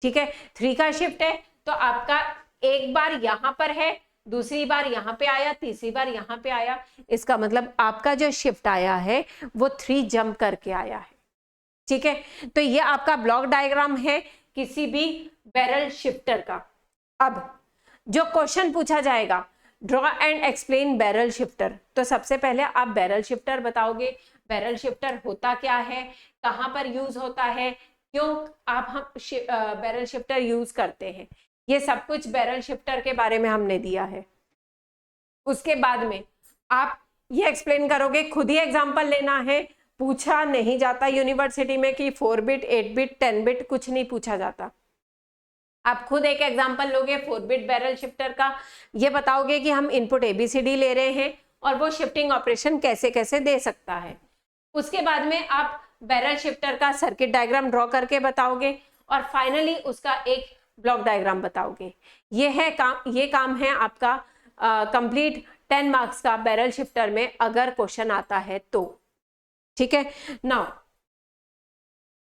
ठीक है। 3 का शिफ्ट है तो आपका एक बार यहां पर है, दूसरी बार यहां पे आया, तीसरी बार यहां पे आया। इसका मतलब आपका जो शिफ्ट आया है वो 3 जंप करके आया है, ठीक है। तो ये आपका ब्लॉक डायग्राम है किसी भी बैरल शिफ्टर का। अब जो क्वेश्चन पूछा जाएगा, draw and explain barrel shifter, तो सबसे पहले आप बैरल शिफ्टर बताओगे। बैरल शिफ्टर होता क्या है, कहां पर यूज होता है, क्यों आप हम बैरल शिफ्टर यूज करते हैं, ये सब कुछ बैरल शिफ्टर के बारे में हमने दिया है। उसके बाद में आप ये एक्सप्लेन करोगे, खुद ही एग्जांपल लेना है, पूछा नहीं जाता यूनिवर्सिटी में कि 4 बिट 8 बिट 10 बिट कुछ नहीं पूछा जाता। आप खुद एक एग्जांपल लोगे 4 बिट बैरल शिफ्टर का, ये बताओगे कि हम इनपुट ABCD ले रहे हैं और वो शिफ्टिंग ऑपरेशन कैसे कैसे दे सकता है। उसके बाद में आप बैरल शिफ्टर का सर्किट डायग्राम ड्रॉ करके बताओगे और फाइनली उसका एक ब्लॉक डायग्राम बताओगे। ये काम है आपका कंप्लीट 10 मार्क्स का बैरल शिफ्टर में अगर क्वेश्चन आता है तो, ठीक है। नाउ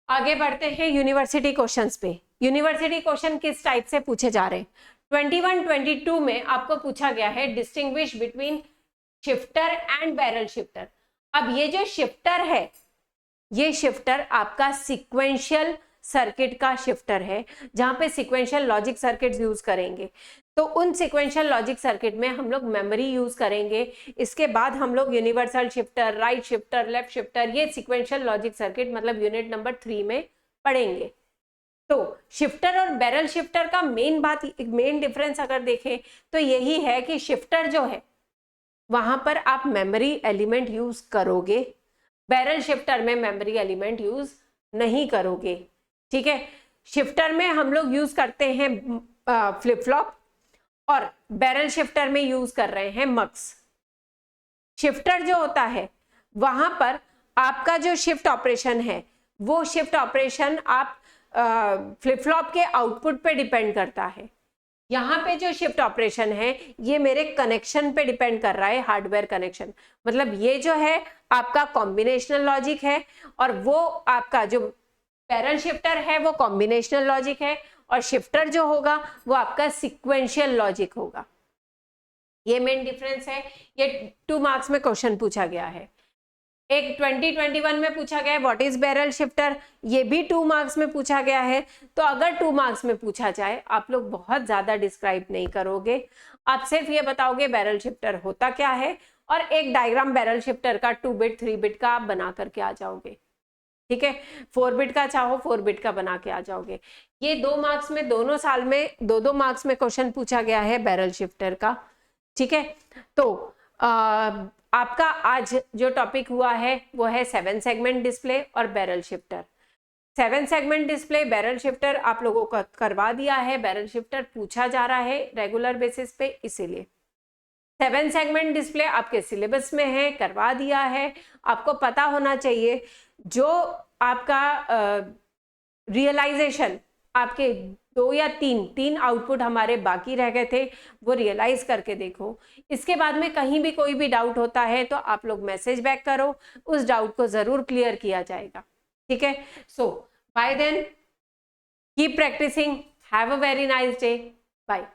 आगे बढ़ते हैं यूनिवर्सिटी क्वेश्चंस पे। यूनिवर्सिटी क्वेश्चन किस टाइप से पूछे जा रहे हैं। 21-22 में आपको पूछा गया है distinguish between shifter and barrel shifter. अब ये जो शिफ्टर है, ये शिफ्टर आपका सीक्वेंशियल सर्किट का शिफ्टर है, जहां पे सीक्वेंशियल लॉजिक सर्किट्स यूज करेंगे। तो उन सीक्वेंशियल लॉजिक सर्किट में हम लोग मेमोरी यूज करेंगे। इसके बाद हम लोग universal shifter, right shifter, left shifter, ये सीक्वेंशियल लॉजिक सर्किट मतलब यूनिट नंबर 3 में पढ़ेंगे। तो शिफ्टर और बैरल शिफ्टर का मेन डिफरेंस अगर देखें तो यही है कि शिफ्टर जो है वहां पर आप मेमोरी एलिमेंट यूज करोगे, बैरल शिफ्टर में मेमोरी एलिमेंट यूज नहीं करोगे, ठीक है। शिफ्टर में हम लोग यूज करते हैं फ्लिप फ्लॉप और बैरल शिफ्टर में यूज कर रहे हैं मक्स। शिफ्टर जो होता है वहां पर आपका जो शिफ्ट ऑपरेशन है वो शिफ्ट ऑपरेशन आप फ्लिप फ्लॉप के आउटपुट पे डिपेंड करता है। यहाँ पे जो शिफ्ट ऑपरेशन है ये मेरे कनेक्शन पे डिपेंड कर रहा है, हार्डवेयर कनेक्शन। मतलब ये जो है आपका कॉम्बिनेशनल लॉजिक है और वो आपका जो बैरल शिफ्टर है वो कॉम्बिनेशनल लॉजिक है और शिफ्टर जो होगा वो आपका सीक्वेंशियल लॉजिक होगा। ये मेन डिफरेंस है। ये 2 मार्क्स में क्वेश्चन पूछा गया है। एक 2021 में पूछा गया है व्हाट इज बैरल शिफ्टर, ये भी 2 मार्क्स में पूछा गया है। तो अगर 2 मार्क्स में पूछा जाए, आप लोग बहुत ज्यादा डिस्क्राइब नहीं करोगे, आप सिर्फ ये बताओगे बैरल शिफ्टर होता क्या है, और एक डायग्राम बैरल शिफ्टर का 2 बिट 3 बिट का आप बना करके आ जाओगे। ठीक है, 4 बिट का चाहो 4 बिट का बना के आ जाओगे। ये 2 मार्क्स में, दोनों साल में 2-2 मार्क्स में क्वेश्चन पूछा गया है बैरल शिफ्टर का। ठीक है, तो आपका आज जो टॉपिक हुआ है वो है 7 सेगमेंट डिस्प्ले और barrel shifter. 7 segment display, barrel shifter आप लोगों को करवा दिया है, बैरल शिफ्टर पूछा जा रहा है रेगुलर बेसिस पे, इसीलिए 7 सेगमेंट डिस्प्ले आपके सिलेबस में है, करवा दिया है। आपको पता होना चाहिए जो आपका रियलाइजेशन, आपके 2 या 3 आउटपुट हमारे बाकी रह गए थे, वो रियलाइज करके देखो। इसके बाद में कहीं भी कोई भी डाउट होता है तो आप लोग मैसेज बैक करो, उस डाउट को जरूर क्लियर किया जाएगा। ठीक है, so bye then, keep practising, have a very nice day, bye.